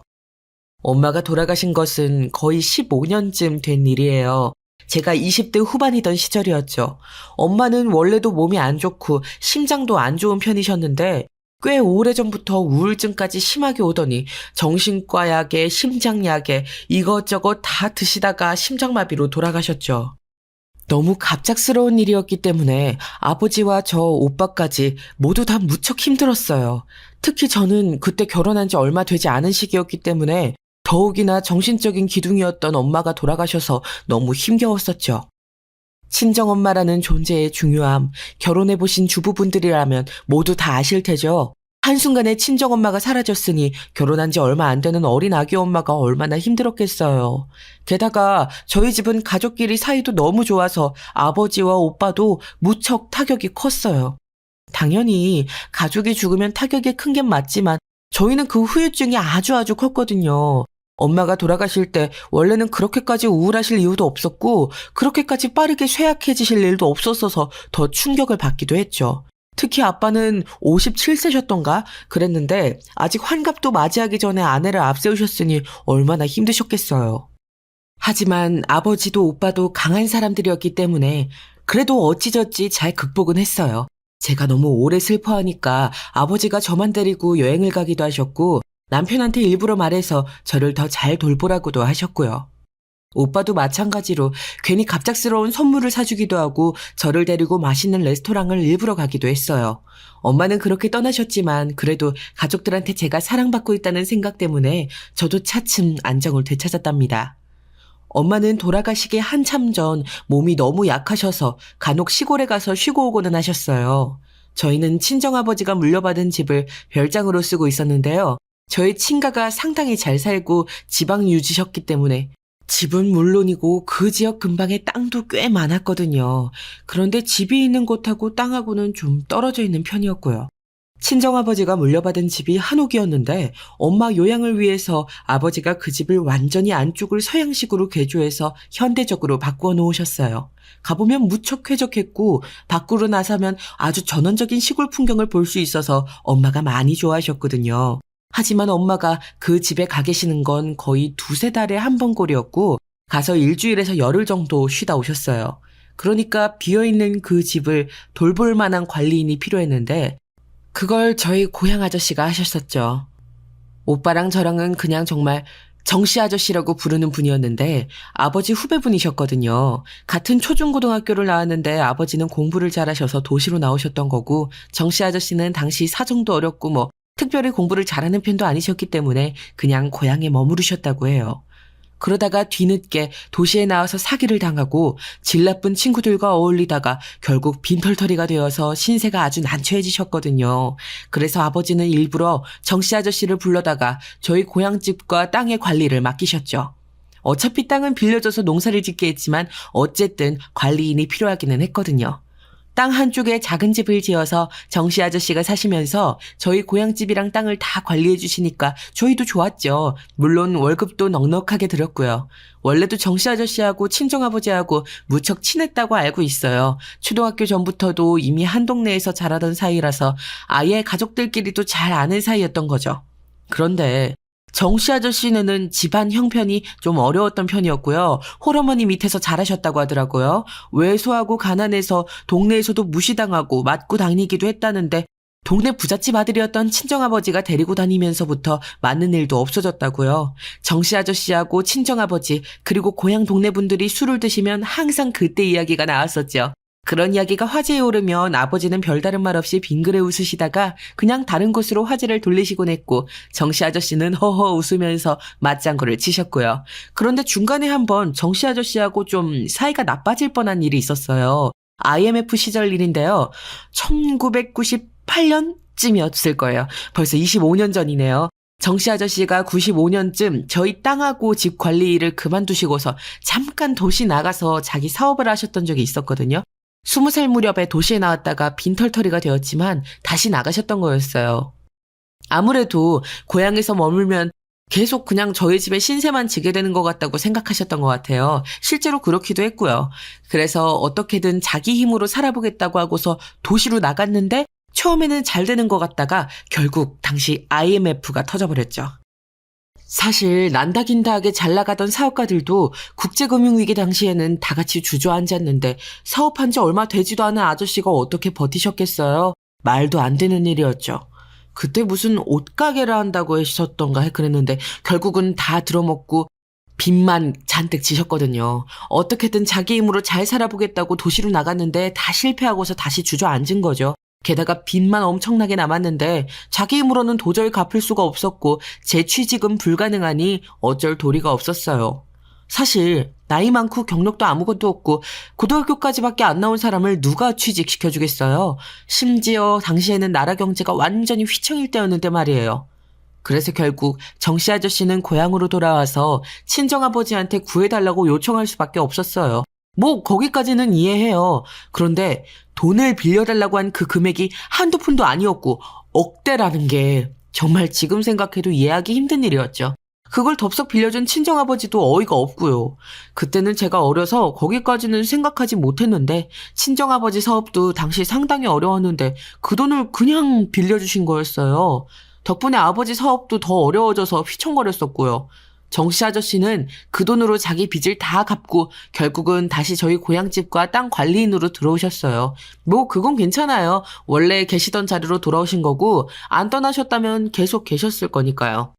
엄마가 돌아가신 것은 거의 15년쯤 된 일이에요. 제가 20대 후반이던 시절이었죠. 엄마는 원래도 몸이 안 좋고 심장도 안 좋은 편이셨는데 꽤 오래전부터 우울증까지 심하게 오더니 정신과 약에 심장약에 이것저것 다 드시다가 심장마비로 돌아가셨죠. 너무 갑작스러운 일이었기 때문에 아버지와 저 오빠까지 모두 다 무척 힘들었어요. 특히 저는 그때 결혼한 지 얼마 되지 않은 시기였기 때문에 더욱이나 정신적인 기둥이었던 엄마가 돌아가셔서 너무 힘겨웠었죠. 친정엄마라는 존재의 중요함, 결혼해보신 주부분들이라면 모두 다 아실 테죠. 한순간에 친정엄마가 사라졌으니 결혼한 지 얼마 안 되는 어린 아기 엄마가 얼마나 힘들었겠어요. 게다가 저희 집은 가족끼리 사이도 너무 좋아서 아버지와 오빠도 무척 타격이 컸어요. 당연히 가족이 죽으면 타격이 큰 게 맞지만 저희는 그 후유증이 아주 컸거든요. 엄마가 돌아가실 때 원래는 그렇게까지 우울하실 이유도 없었고 그렇게까지 빠르게 쇠약해지실 일도 없었어서 더 충격을 받기도 했죠. 특히 아빠는 57세셨던가 그랬는데 아직 환갑도 맞이하기 전에 아내를 앞세우셨으니 얼마나 힘드셨겠어요. 하지만 아버지도 오빠도 강한 사람들이었기 때문에 그래도 어찌저찌 잘 극복은 했어요. 제가 너무 오래 슬퍼하니까 아버지가 저만 데리고 여행을 가기도 하셨고 남편한테 일부러 말해서 저를 더 잘 돌보라고도 하셨고요. 오빠도 마찬가지로 괜히 갑작스러운 선물을 사주기도 하고 저를 데리고 맛있는 레스토랑을 일부러 가기도 했어요. 엄마는 그렇게 떠나셨지만 그래도 가족들한테 제가 사랑받고 있다는 생각 때문에 저도 차츰 안정을 되찾았답니다. 엄마는 돌아가시기 한참 전 몸이 너무 약하셔서 간혹 시골에 가서 쉬고 오고는 하셨어요. 저희는 친정아버지가 물려받은 집을 별장으로 쓰고 있었는데요. 저희 친가가 상당히 잘 살고 지방 유지셨기 때문에 집은 물론이고 그 지역 근방에 땅도 꽤 많았거든요. 그런데 집이 있는 곳하고 땅하고는 좀 떨어져 있는 편이었고요. 친정아버지가 물려받은 집이 한옥이었는데 엄마 요양을 위해서 아버지가 그 집을 완전히 안쪽을 서양식으로 개조해서 현대적으로 바꾸어 놓으셨어요. 가보면 무척 쾌적했고 밖으로 나서면 아주 전원적인 시골 풍경을 볼 수 있어서 엄마가 많이 좋아하셨거든요. 하지만 엄마가 그 집에 가 계시는 건 거의 두세 달에 한 번 꼴이었고 가서 일주일에서 열흘 정도 쉬다 오셨어요. 그러니까 비어있는 그 집을 돌볼 만한 관리인이 필요했는데 그걸 저희 고향 아저씨가 하셨었죠. 오빠랑 저랑은 그냥 정말 정씨 아저씨라고 부르는 분이었는데 아버지 후배분이셨거든요. 같은 초중고등학교를 나왔는데 아버지는 공부를 잘하셔서 도시로 나오셨던 거고 정씨 아저씨는 당시 사정도 어렵고 뭐 특별히 공부를 잘하는 편도 아니셨기 때문에 그냥 고향에 머무르셨다고 해요. 그러다가 뒤늦게 도시에 나와서 사기를 당하고 질 나쁜 친구들과 어울리다가 결국 빈털터리가 되어서 신세가 아주 난처해지셨거든요. 그래서 아버지는 일부러 정씨 아저씨를 불러다가 저희 고향집과 땅의 관리를 맡기셨죠. 어차피 땅은 빌려줘서 농사를 짓게 했지만 어쨌든 관리인이 필요하기는 했거든요. 땅 한쪽에 작은 집을 지어서 정씨 아저씨가 사시면서 저희 고향집이랑 땅을 다 관리해 주시니까 저희도 좋았죠. 물론 월급도 넉넉하게 들었고요. 원래도 정씨 아저씨하고 친정아버지하고 무척 친했다고 알고 있어요. 초등학교 전부터도 이미 한 동네에서 자라던 사이라서 아예 가족들끼리도 잘 아는 사이였던 거죠. 그런데 정씨 아저씨네는 집안 형편이 좀 어려웠던 편이었고요. 홀어머니 밑에서 자라셨다고 하더라고요. 왜소하고 가난해서 동네에서도 무시당하고 맞고 다니기도 했다는데 동네 부잣집 아들이었던 친정아버지가 데리고 다니면서부터 맞는 일도 없어졌다고요. 정씨 아저씨하고 친정아버지 그리고 고향 동네 분들이 술을 드시면 항상 그때 이야기가 나왔었죠. 그런 이야기가 화제에 오르면 아버지는 별다른 말 없이 빙그레 웃으시다가 그냥 다른 곳으로 화제를 돌리시곤 했고 정씨 아저씨는 허허 웃으면서 맞장구를 치셨고요. 그런데 중간에 한번 정씨 아저씨하고 좀 사이가 나빠질 뻔한 일이 있었어요. IMF 시절 일인데요. 1998년쯤이었을 거예요. 벌써 25년 전이네요. 정씨 아저씨가 95년쯤 저희 땅하고 집 관리 일을 그만두시고서 잠깐 도시 나가서 자기 사업을 하셨던 적이 있었거든요. 20살 무렵에 도시에 나왔다가 빈털터리가 되었지만 다시 나가셨던 거였어요. 아무래도 고향에서 머물면 계속 그냥 저희 집에 신세만 지게 되는 것 같다고 생각하셨던 것 같아요. 실제로 그렇기도 했고요. 그래서 어떻게든 자기 힘으로 살아보겠다고 하고서 도시로 나갔는데 처음에는 잘 되는 것 같다가 결국 당시 IMF가 터져버렸죠. 사실 난다긴다하게 잘 나가던 사업가들도 국제금융위기 당시에는 다 같이 주저앉았는데 사업한 지 얼마 되지도 않은 아저씨가 어떻게 버티셨겠어요? 말도 안 되는 일이었죠. 그때 무슨 옷가게를 한다고 하셨던가 그랬는데 결국은 다 들어먹고 빚만 잔뜩 지셨거든요. 어떻게든 자기 힘으로 잘 살아보겠다고 도시로 나갔는데 다 실패하고서 다시 주저앉은 거죠. 게다가 빚만 엄청나게 남았는데 자기 힘으로는 도저히 갚을 수가 없었고 재취직은 불가능하니 어쩔 도리가 없었어요. 사실 나이 많고 경력도 아무것도 없고 고등학교까지밖에 안 나온 사람을 누가 취직시켜주겠어요. 심지어 당시에는 나라 경제가 완전히 휘청일 때였는데 말이에요. 그래서 결국 정씨 아저씨는 고향으로 돌아와서 친정아버지한테 구해달라고 요청할 수밖에 없었어요. 뭐 거기까지는 이해해요. 그런데 돈을 빌려달라고 한 그 금액이 한두 푼도 아니었고 억대라는 게 정말 지금 생각해도 이해하기 힘든 일이었죠. 그걸 덥석 빌려준 친정아버지도 어이가 없고요. 그때는 제가 어려서 거기까지는 생각하지 못했는데 친정아버지 사업도 당시 상당히 어려웠는데 그 돈을 그냥 빌려주신 거였어요. 덕분에 아버지 사업도 더 어려워져서 휘청거렸었고요. 정씨 아저씨는 그 돈으로 자기 빚을 다 갚고 결국은 다시 저희 고향집과 땅 관리인으로 들어오셨어요. 뭐 그건 괜찮아요. 원래 계시던 자리로 돌아오신 거고 안 떠나셨다면 계속 계셨을 거니까요.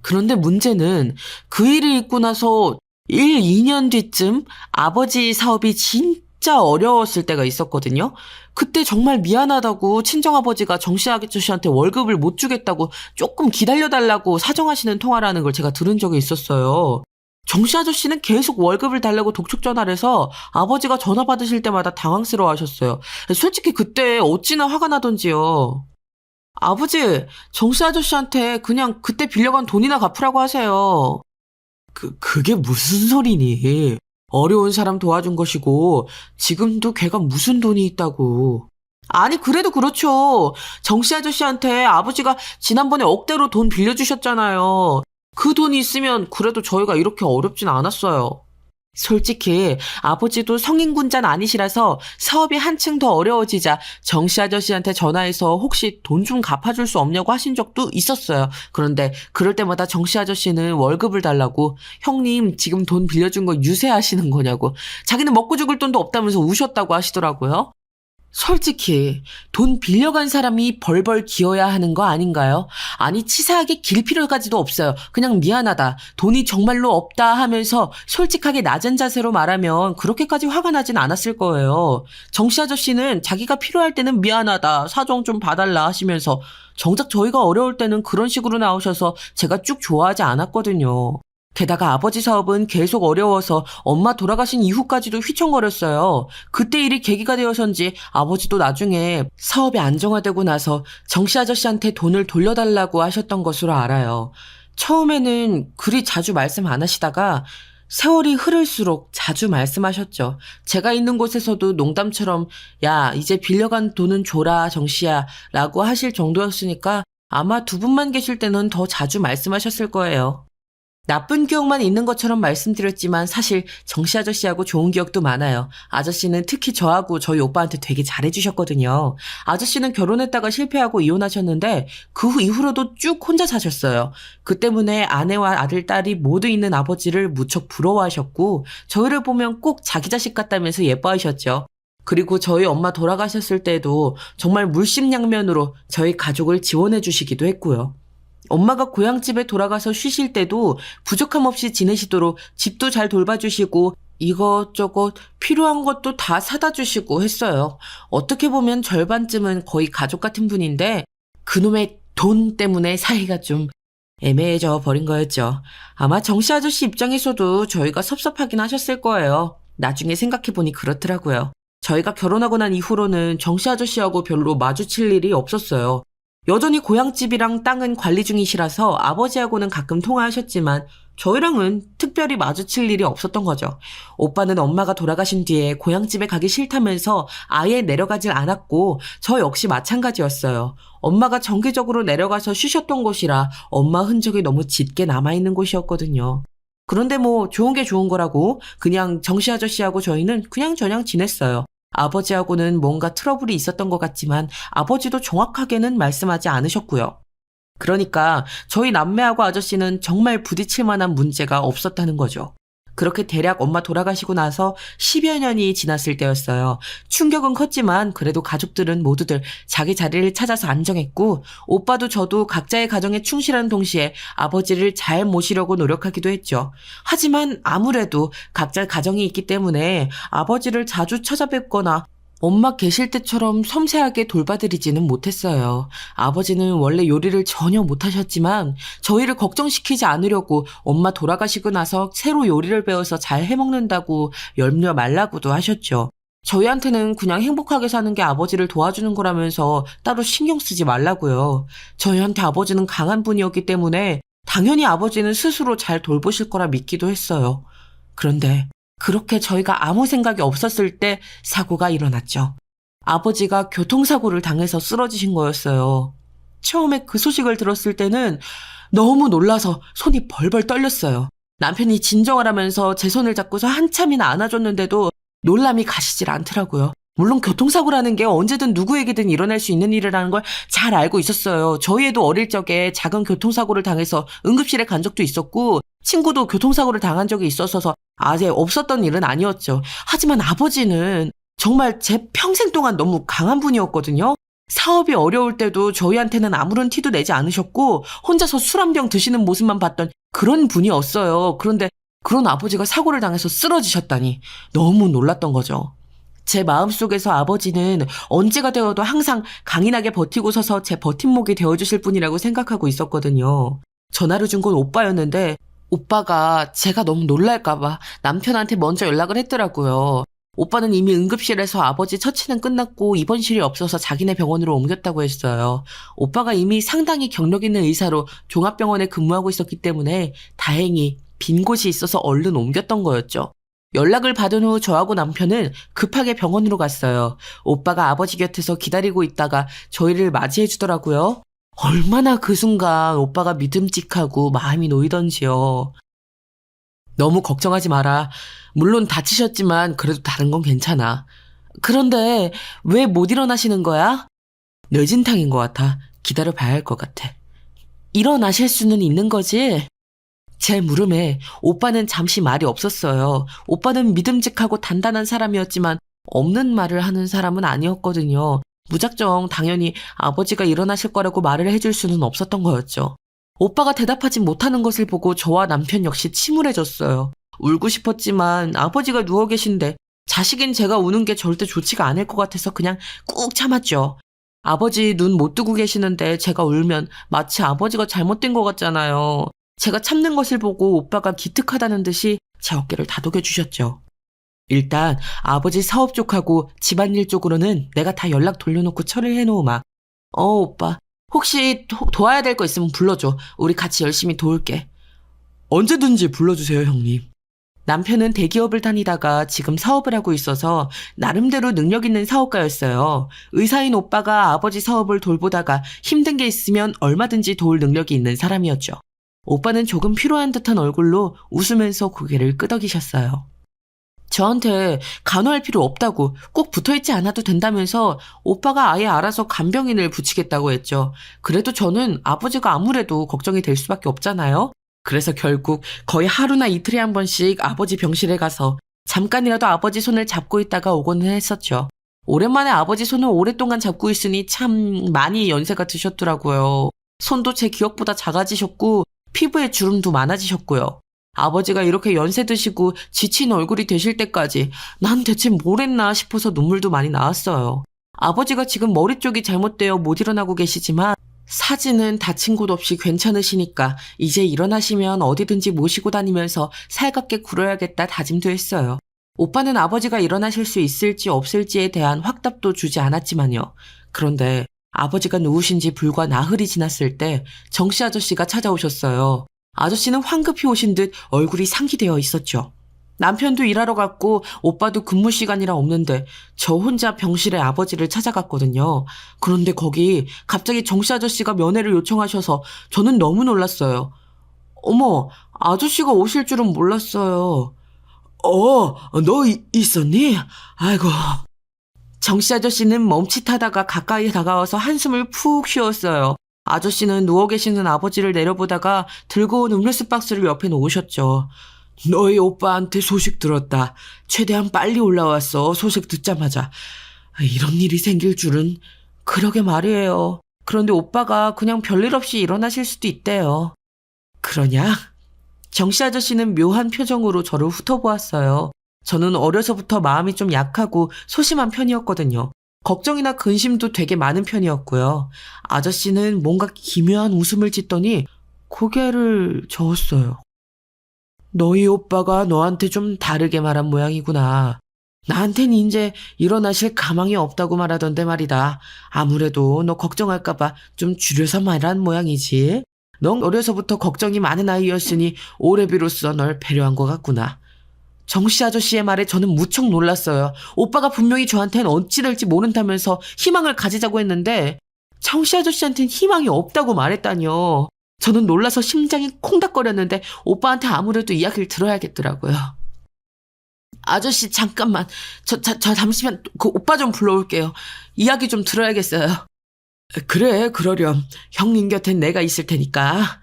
그런데 문제는 그 일을 잊고 나서 1, 2년 뒤쯤 아버지 사업이 진짜 어려웠을 때가 있었거든요. 그때 정말 미안하다고 친정아버지가 정씨 아저씨한테 월급을 못 주겠다고 조금 기다려달라고 사정하시는 통화라는 걸 제가 들은 적이 있었어요. 정씨 아저씨는 계속 월급을 달라고 독촉 전화를 해서 아버지가 전화 받으실 때마다 당황스러워 하셨어요. 솔직히 그때 어찌나 화가 나던지요. 아버지, 정씨 아저씨한테 그냥 그때 빌려간 돈이나 갚으라고 하세요. 그게 무슨 소리니? 어려운 사람 도와준 것이고 지금도 걔가 무슨 돈이 있다고. 아니 그래도 그렇죠. 정씨 아저씨한테 아버지가 지난번에 억대로 돈 빌려주셨잖아요. 그 돈이 있으면 그래도 저희가 이렇게 어렵진 않았어요. 솔직히 아버지도 성인군자는 아니시라서 사업이 한층 더 어려워지자 정씨 아저씨한테 전화해서 혹시 돈 좀 갚아줄 수 없냐고 하신 적도 있었어요. 그런데 그럴 때마다 정씨 아저씨는 월급을 달라고 형님 지금 돈 빌려준 거 유세하시는 거냐고 자기는 먹고 죽을 돈도 없다면서 우셨다고 하시더라고요. 솔직히 돈 빌려간 사람이 벌벌 기어야 하는 거 아닌가요? 아니 치사하게 길 필요까지도 없어요. 그냥 미안하다. 돈이 정말로 없다 하면서 솔직하게 낮은 자세로 말하면 그렇게까지 화가 나진 않았을 거예요. 정씨 아저씨는 자기가 필요할 때는 미안하다. 사정 좀 봐달라 하시면서 정작 저희가 어려울 때는 그런 식으로 나오셔서 제가 쭉 좋아하지 않았거든요. 게다가 아버지 사업은 계속 어려워서 엄마 돌아가신 이후까지도 휘청거렸어요. 그때 일이 계기가 되어서인지 아버지도 나중에 사업이 안정화되고 나서 정씨 아저씨한테 돈을 돌려달라고 하셨던 것으로 알아요. 처음에는 그리 자주 말씀 안 하시다가 세월이 흐를수록 자주 말씀하셨죠. 제가 있는 곳에서도 농담처럼 야 이제 빌려간 돈은 줘라 정씨야 라고 하실 정도였으니까 아마 두 분만 계실 때는 더 자주 말씀하셨을 거예요. 나쁜 기억만 있는 것처럼 말씀드렸지만 사실 정씨 아저씨하고 좋은 기억도 많아요. 아저씨는 특히 저하고 저희 오빠한테 되게 잘해주셨거든요. 아저씨는 결혼했다가 실패하고 이혼하셨는데 그 이후로도 쭉 혼자 사셨어요. 그 때문에 아내와 아들, 딸이 모두 있는 아버지를 무척 부러워하셨고 저희를 보면 꼭 자기 자식 같다면서 예뻐하셨죠. 그리고 저희 엄마 돌아가셨을 때도 정말 물심양면으로 저희 가족을 지원해 주시기도 했고요. 엄마가 고향집에 돌아가서 쉬실 때도 부족함 없이 지내시도록 집도 잘 돌봐주시고 이것저것 필요한 것도 다 사다 주시고 했어요. 어떻게 보면 절반쯤은 거의 가족 같은 분인데 그놈의 돈 때문에 사이가 좀 애매해져 버린 거였죠. 아마 정씨 아저씨 입장에서도 저희가 섭섭하긴 하셨을 거예요. 나중에 생각해보니 그렇더라고요. 저희가 결혼하고 난 이후로는 정씨 아저씨하고 별로 마주칠 일이 없었어요. 여전히 고향집이랑 땅은 관리 중이시라서 아버지하고는 가끔 통화하셨지만 저희랑은 특별히 마주칠 일이 없었던 거죠. 오빠는 엄마가 돌아가신 뒤에 고향집에 가기 싫다면서 아예 내려가질 않았고 저 역시 마찬가지였어요. 엄마가 정기적으로 내려가서 쉬셨던 곳이라 엄마 흔적이 너무 짙게 남아있는 곳이었거든요. 그런데 뭐 좋은 게 좋은 거라고 그냥 정씨 아저씨하고 저희는 그냥저냥 지냈어요. 아버지하고는 뭔가 트러블이 있었던 것 같지만 아버지도 정확하게는 말씀하지 않으셨고요. 그러니까 저희 남매하고 아저씨는 정말 부딪힐 만한 문제가 없었다는 거죠. 그렇게 대략 엄마 돌아가시고 나서 10여 년이 지났을 때였어요. 충격은 컸지만 그래도 가족들은 모두들 자기 자리를 찾아서 안정했고 오빠도 저도 각자의 가정에 충실한 동시에 아버지를 잘 모시려고 노력하기도 했죠. 하지만 아무래도 각자 가정이 있기 때문에 아버지를 자주 찾아뵙거나 엄마 계실 때처럼 섬세하게 돌봐드리지는 못했어요. 아버지는 원래 요리를 전혀 못하셨지만 저희를 걱정시키지 않으려고 엄마 돌아가시고 나서 새로 요리를 배워서 잘 해먹는다고 염려 말라고도 하셨죠. 저희한테는 그냥 행복하게 사는 게 아버지를 도와주는 거라면서 따로 신경 쓰지 말라고요. 저희한테 아버지는 강한 분이었기 때문에 당연히 아버지는 스스로 잘 돌보실 거라 믿기도 했어요. 그런데 그렇게 저희가 아무 생각이 없었을 때 사고가 일어났죠. 아버지가 교통사고를 당해서 쓰러지신 거였어요. 처음에 그 소식을 들었을 때는 너무 놀라서 손이 벌벌 떨렸어요. 남편이 진정하라면서 제 손을 잡고서 한참이나 안아줬는데도 놀람이 가시질 않더라고요. 물론 교통사고라는 게 언제든 누구에게든 일어날 수 있는 일이라는 걸 잘 알고 있었어요. 저희 애도 어릴 적에 작은 교통사고를 당해서 응급실에 간 적도 있었고 친구도 교통사고를 당한 적이 있었어서 아예 없었던 일은 아니었죠. 하지만 아버지는 정말 제 평생 동안 너무 강한 분이었거든요. 사업이 어려울 때도 저희한테는 아무런 티도 내지 않으셨고 혼자서 술 한 병 드시는 모습만 봤던 그런 분이었어요. 그런데 그런 아버지가 사고를 당해서 쓰러지셨다니 너무 놀랐던 거죠. 제 마음속에서 아버지는 언제가 되어도 항상 강인하게 버티고 서서 제 버팀목이 되어주실 분이라고 생각하고 있었거든요. 전화를 준 건 오빠였는데 오빠가 제가 너무 놀랄까봐 남편한테 먼저 연락을 했더라고요. 오빠는 이미 응급실에서 아버지 처치는 끝났고 입원실이 없어서 자기네 병원으로 옮겼다고 했어요. 오빠가 이미 상당히 경력 있는 의사로 종합병원에 근무하고 있었기 때문에 다행히 빈 곳이 있어서 얼른 옮겼던 거였죠. 연락을 받은 후 저하고 남편은 급하게 병원으로 갔어요. 오빠가 아버지 곁에서 기다리고 있다가 저희를 맞이해 주더라고요. 얼마나 그 순간 오빠가 믿음직하고 마음이 놓이던지요. 너무 걱정하지 마라. 물론 다치셨지만 그래도 다른 건 괜찮아. 그런데 왜 못 일어나시는 거야? 뇌진탕인 것 같아. 기다려봐야 할 것 같아. 일어나실 수는 있는 거지? 제 물음에 오빠는 잠시 말이 없었어요. 오빠는 믿음직하고 단단한 사람이었지만 없는 말을 하는 사람은 아니었거든요. 무작정 당연히 아버지가 일어나실 거라고 말을 해줄 수는 없었던 거였죠. 오빠가 대답하지 못하는 것을 보고 저와 남편 역시 침울해졌어요. 울고 싶었지만 아버지가 누워 계신데 자식인 제가 우는 게 절대 좋지가 않을 것 같아서 그냥 꾹 참았죠. 아버지 눈 못 뜨고 계시는데 제가 울면 마치 아버지가 잘못된 것 같잖아요. 제가 참는 것을 보고 오빠가 기특하다는 듯이 제 어깨를 다독여 주셨죠. 일단 아버지 사업 쪽하고 집안일 쪽으로는 내가 다 연락 돌려놓고 처리해 놓으마. 오빠 혹시 도와야 될 거 있으면 불러줘. 우리 같이 열심히 도울게. 언제든지 불러주세요, 형님. 남편은 대기업을 다니다가 지금 사업을 하고 있어서 나름대로 능력 있는 사업가였어요. 의사인 오빠가 아버지 사업을 돌보다가 힘든 게 있으면 얼마든지 도울 능력이 있는 사람이었죠. 오빠는 조금 피로한 듯한 얼굴로 웃으면서 고개를 끄덕이셨어요. 저한테 간호할 필요 없다고 꼭 붙어있지 않아도 된다면서 오빠가 아예 알아서 간병인을 붙이겠다고 했죠. 그래도 저는 아버지가 아무래도 걱정이 될 수밖에 없잖아요. 그래서 결국 거의 하루나 이틀에 한 번씩 아버지 병실에 가서 잠깐이라도 아버지 손을 잡고 있다가 오고는 했었죠. 오랜만에 아버지 손을 오랫동안 잡고 있으니 참 많이 연세가 드셨더라고요. 손도 제 기억보다 작아지셨고 피부에 주름도 많아지셨고요. 아버지가 이렇게 연세 드시고 지친 얼굴이 되실 때까지 난 대체 뭘 했나 싶어서 눈물도 많이 나왔어요. 아버지가 지금 머리 쪽이 잘못되어 못 일어나고 계시지만 사진은 다친 곳 없이 괜찮으시니까 이제 일어나시면 어디든지 모시고 다니면서 살갑게 굴어야겠다 다짐도 했어요. 오빠는 아버지가 일어나실 수 있을지 없을지에 대한 확답도 주지 않았지만요. 그런데 아버지가 누우신 지 불과 나흘이 지났을 때 정씨 아저씨가 찾아오셨어요. 아저씨는 황급히 오신 듯 얼굴이 상기되어 있었죠. 남편도 일하러 갔고 오빠도 근무 시간이라 없는데 저 혼자 병실에 아버지를 찾아갔거든요. 그런데 거기 갑자기 정씨 아저씨가 면회를 요청하셔서 저는 너무 놀랐어요. 어머, 아저씨가 오실 줄은 몰랐어요. 너 있었니? 아이고. 정씨 아저씨는 멈칫하다가 가까이 다가와서 한숨을 푹 쉬었어요. 아저씨는 누워 계시는 아버지를 내려보다가 들고 온 음료수 박스를 옆에 놓으셨죠. 너희 오빠한테 소식 들었다. 최대한 빨리 올라왔어. 소식 듣자마자. 이런 일이 생길 줄은. 그러게 말이에요. 그런데 오빠가 그냥 별일 없이 일어나실 수도 있대요. 그러냐? 정씨 아저씨는 묘한 표정으로 저를 훑어보았어요. 저는 어려서부터 마음이 좀 약하고 소심한 편이었거든요. 걱정이나 근심도 되게 많은 편이었고요. 아저씨는 뭔가 기묘한 웃음을 짓더니 고개를 저었어요. 너희 오빠가 너한테 좀 다르게 말한 모양이구나. 나한텐 이제 일어나실 가망이 없다고 말하던데 말이다. 아무래도 너 걱정할까봐 좀 줄여서 말한 모양이지. 넌 어려서부터 걱정이 많은 아이였으니 오래비로써 널 배려한 것 같구나. 정씨 아저씨의 말에 저는 무척 놀랐어요. 오빠가 분명히 저한텐 어찌 될지 모른다면서 희망을 가지자고 했는데 정씨 아저씨한텐 희망이 없다고 말했다니요. 저는 놀라서 심장이 콩닥거렸는데 오빠한테 아무래도 이야기를 들어야겠더라고요. 아저씨 잠깐만. 저 잠시만 그 오빠 좀 불러올게요. 이야기 좀 들어야겠어요. 그래, 그러렴. 형님 곁엔 내가 있을 테니까.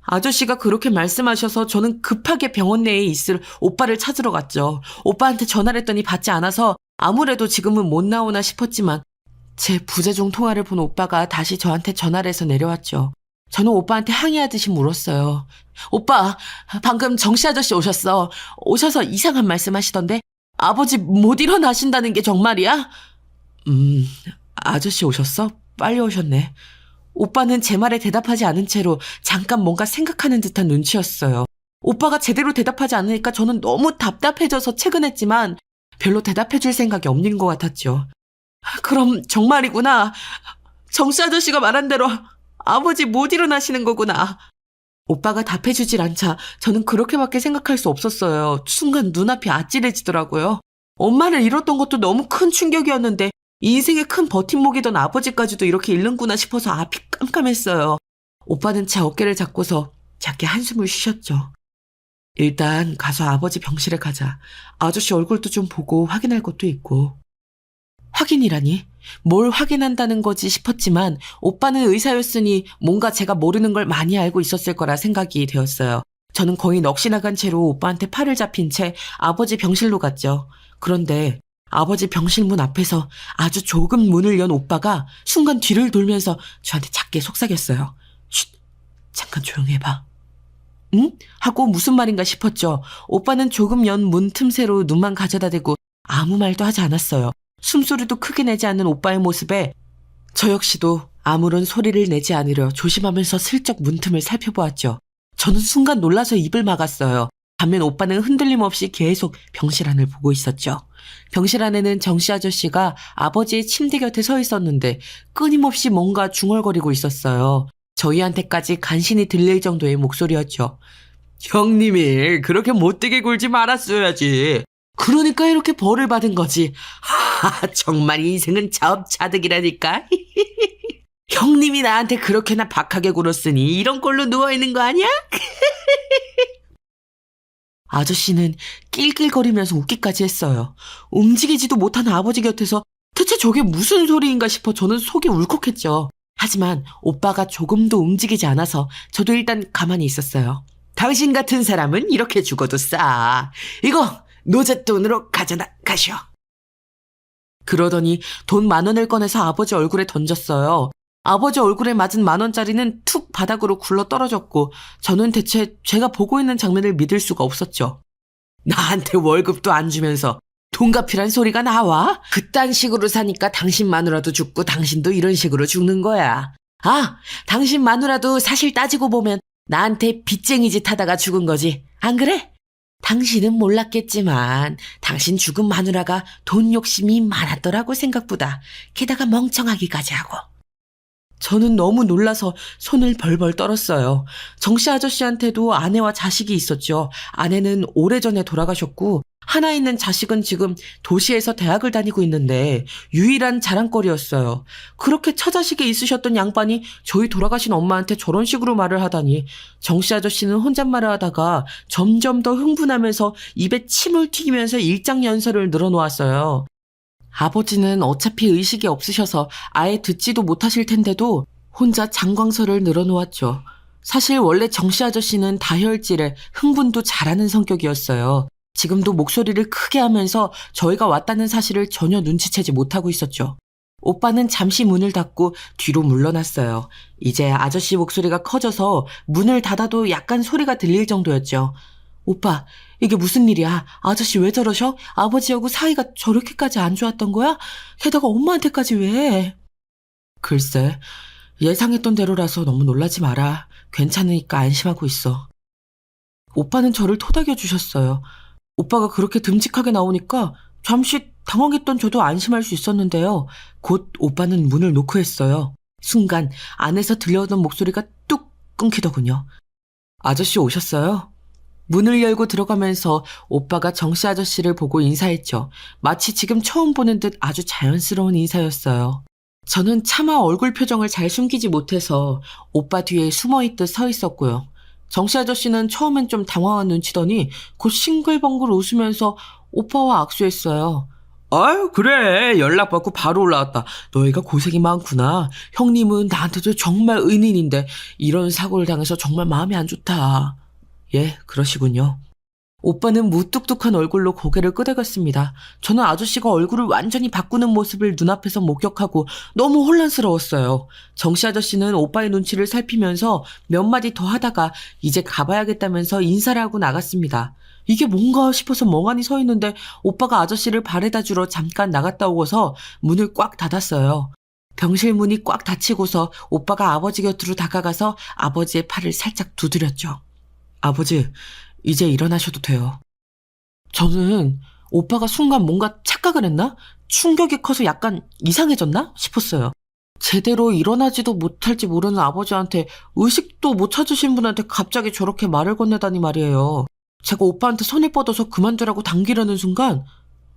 아저씨가 그렇게 말씀하셔서 저는 급하게 병원 내에 있을 오빠를 찾으러 갔죠. 오빠한테 전화를 했더니 받지 않아서 아무래도 지금은 못 나오나 싶었지만 제 부재중 통화를 본 오빠가 다시 저한테 전화를 해서 내려왔죠. 저는 오빠한테 항의하듯이 물었어요. 오빠, 방금 정씨 아저씨 오셨어. 오셔서 이상한 말씀하시던데 아버지 못 일어나신다는 게 정말이야? 아저씨 오셨어? 빨리 오셨네. 오빠는 제 말에 대답하지 않은 채로 잠깐 뭔가 생각하는 듯한 눈치였어요. 오빠가 제대로 대답하지 않으니까 저는 너무 답답해져서 채근했지만 별로 대답해줄 생각이 없는 것 같았죠. 그럼 정말이구나. 정씨 아저씨가 말한 대로 아버지 못 일어나시는 거구나. 오빠가 답해주질 않자 저는 그렇게밖에 생각할 수 없었어요. 순간 눈앞이 아찔해지더라고요. 엄마를 잃었던 것도 너무 큰 충격이었는데 인생의 큰 버팀목이던 아버지까지도 이렇게 잃는구나 싶어서 앞이 깜깜했어요. 오빠는 제 어깨를 잡고서 작게 한숨을 쉬셨죠. 일단 가서 아버지 병실에 가자. 아저씨 얼굴도 좀 보고 확인할 것도 있고. 확인이라니? 뭘 확인한다는 거지 싶었지만 오빠는 의사였으니 뭔가 제가 모르는 걸 많이 알고 있었을 거라 생각이 되었어요. 저는 거의 넋이 나간 채로 오빠한테 팔을 잡힌 채 아버지 병실로 갔죠. 그런데 아버지 병실 문 앞에서 아주 조금 문을 연 오빠가 순간 뒤를 돌면서 저한테 작게 속삭였어요. 쉿, 잠깐 조용히 해봐. 응? 하고 무슨 말인가 싶었죠. 오빠는 조금 연 문 틈새로 눈만 가져다 대고 아무 말도 하지 않았어요. 숨소리도 크게 내지 않는 오빠의 모습에 저 역시도 아무런 소리를 내지 않으려 조심하면서 슬쩍 문틈을 살펴보았죠. 저는 순간 놀라서 입을 막았어요. 반면 오빠는 흔들림 없이 계속 병실 안을 보고 있었죠. 병실 안에는 정씨 아저씨가 아버지의 침대 곁에 서 있었는데 끊임없이 뭔가 중얼거리고 있었어요. 저희한테까지 간신히 들릴 정도의 목소리였죠. 형님이 그렇게 못되게 굴지 말았어야지. 그러니까 이렇게 벌을 받은 거지. 정말 인생은 자업자득이라니까. 형님이 나한테 그렇게나 박하게 굴었으니 이런 꼴로 누워있는 거 아니야? 아저씨는 낄낄거리면서 웃기까지 했어요. 움직이지도 못한 아버지 곁에서 대체 저게 무슨 소리인가 싶어 저는 속이 울컥했죠. 하지만 오빠가 조금도 움직이지 않아서 저도 일단 가만히 있었어요. 당신 같은 사람은 이렇게 죽어도 싸. 이거 노잣돈으로 가져다 가시오. 그러더니 돈 10,000원을 꺼내서 아버지 얼굴에 던졌어요. 아버지 얼굴에 맞은 10,000원짜리는 툭 바닥으로 굴러 떨어졌고 저는 대체 제가 보고 있는 장면을 믿을 수가 없었죠. 나한테 월급도 안 주면서 돈값이란 소리가 나와? 그딴 식으로 사니까 당신 마누라도 죽고 당신도 이런 식으로 죽는 거야. 아, 당신 마누라도 사실 따지고 보면 나한테 빚쟁이 짓 하다가 죽은 거지. 안 그래? 당신은 몰랐겠지만 당신 죽은 마누라가 돈 욕심이 많았더라고 생각보다. 게다가 멍청하기까지 하고. 저는 너무 놀라서 손을 벌벌 떨었어요. 정씨 아저씨한테도 아내와 자식이 있었죠. 아내는 오래전에 돌아가셨고 하나 있는 자식은 지금 도시에서 대학을 다니고 있는데 유일한 자랑거리였어요. 그렇게 처자식이 있으셨던 양반이 저희 돌아가신 엄마한테 저런 식으로 말을 하다니 정씨 아저씨는 혼잣말을 하다가 점점 더 흥분하면서 입에 침을 튀기면서 일장연설을 늘어놓았어요. 아버지는 어차피 의식이 없으셔서 아예 듣지도 못하실 텐데도 혼자 장광설을 늘어놓았죠. 사실 원래 정씨 아저씨는 다혈질에 흥분도 잘하는 성격이었어요. 지금도 목소리를 크게 하면서 저희가 왔다는 사실을 전혀 눈치채지 못하고 있었죠. 오빠는 잠시 문을 닫고 뒤로 물러났어요. 이제 아저씨 목소리가 커져서 문을 닫아도 약간 소리가 들릴 정도였죠. 오빠, 이게 무슨 일이야? 아저씨 왜 저러셔? 아버지하고 사이가 저렇게까지 안 좋았던 거야? 게다가 엄마한테까지 왜? 글쎄, 예상했던 대로라서 너무 놀라지 마라. 괜찮으니까 안심하고 있어. 오빠는 저를 토닥여 주셨어요. 오빠가 그렇게 듬직하게 나오니까 잠시 당황했던 저도 안심할 수 있었는데요. 곧 오빠는 문을 노크했어요. 순간 안에서 들려오던 목소리가 뚝 끊기더군요. 아저씨 오셨어요? 문을 열고 들어가면서 오빠가 정씨 아저씨를 보고 인사했죠. 마치 지금 처음 보는 듯 아주 자연스러운 인사였어요. 저는 차마 얼굴 표정을 잘 숨기지 못해서 오빠 뒤에 숨어있듯 서 있었고요. 정씨 아저씨는 처음엔 좀 당황한 눈치더니 곧 싱글벙글 웃으면서 오빠와 악수했어요. 아유 그래 연락받고 바로 올라왔다. 너희가 고생이 많구나. 형님은 나한테도 정말 은인인데 이런 사고를 당해서 정말 마음이 안 좋다. 예, 그러시군요. 오빠는 무뚝뚝한 얼굴로 고개를 끄덕였습니다. 저는 아저씨가 얼굴을 완전히 바꾸는 모습을 눈앞에서 목격하고 너무 혼란스러웠어요. 정씨 아저씨는 오빠의 눈치를 살피면서 몇 마디 더 하다가 이제 가봐야겠다면서 인사를 하고 나갔습니다. 이게 뭔가 싶어서 멍하니 서 있는데 오빠가 아저씨를 바래다 주러 잠깐 나갔다 오고서 문을 꽉 닫았어요. 병실 문이 꽉 닫히고서 오빠가 아버지 곁으로 다가가서 아버지의 팔을 살짝 두드렸죠. 아버지, 이제 일어나셔도 돼요. 저는 오빠가 순간 뭔가 착각을 했나? 충격이 커서 약간 이상해졌나? 싶었어요. 제대로 일어나지도 못할지 모르는 아버지한테 의식도 못 찾으신 분한테 갑자기 저렇게 말을 건네다니 말이에요. 제가 오빠한테 손을 뻗어서 그만두라고 당기려는 순간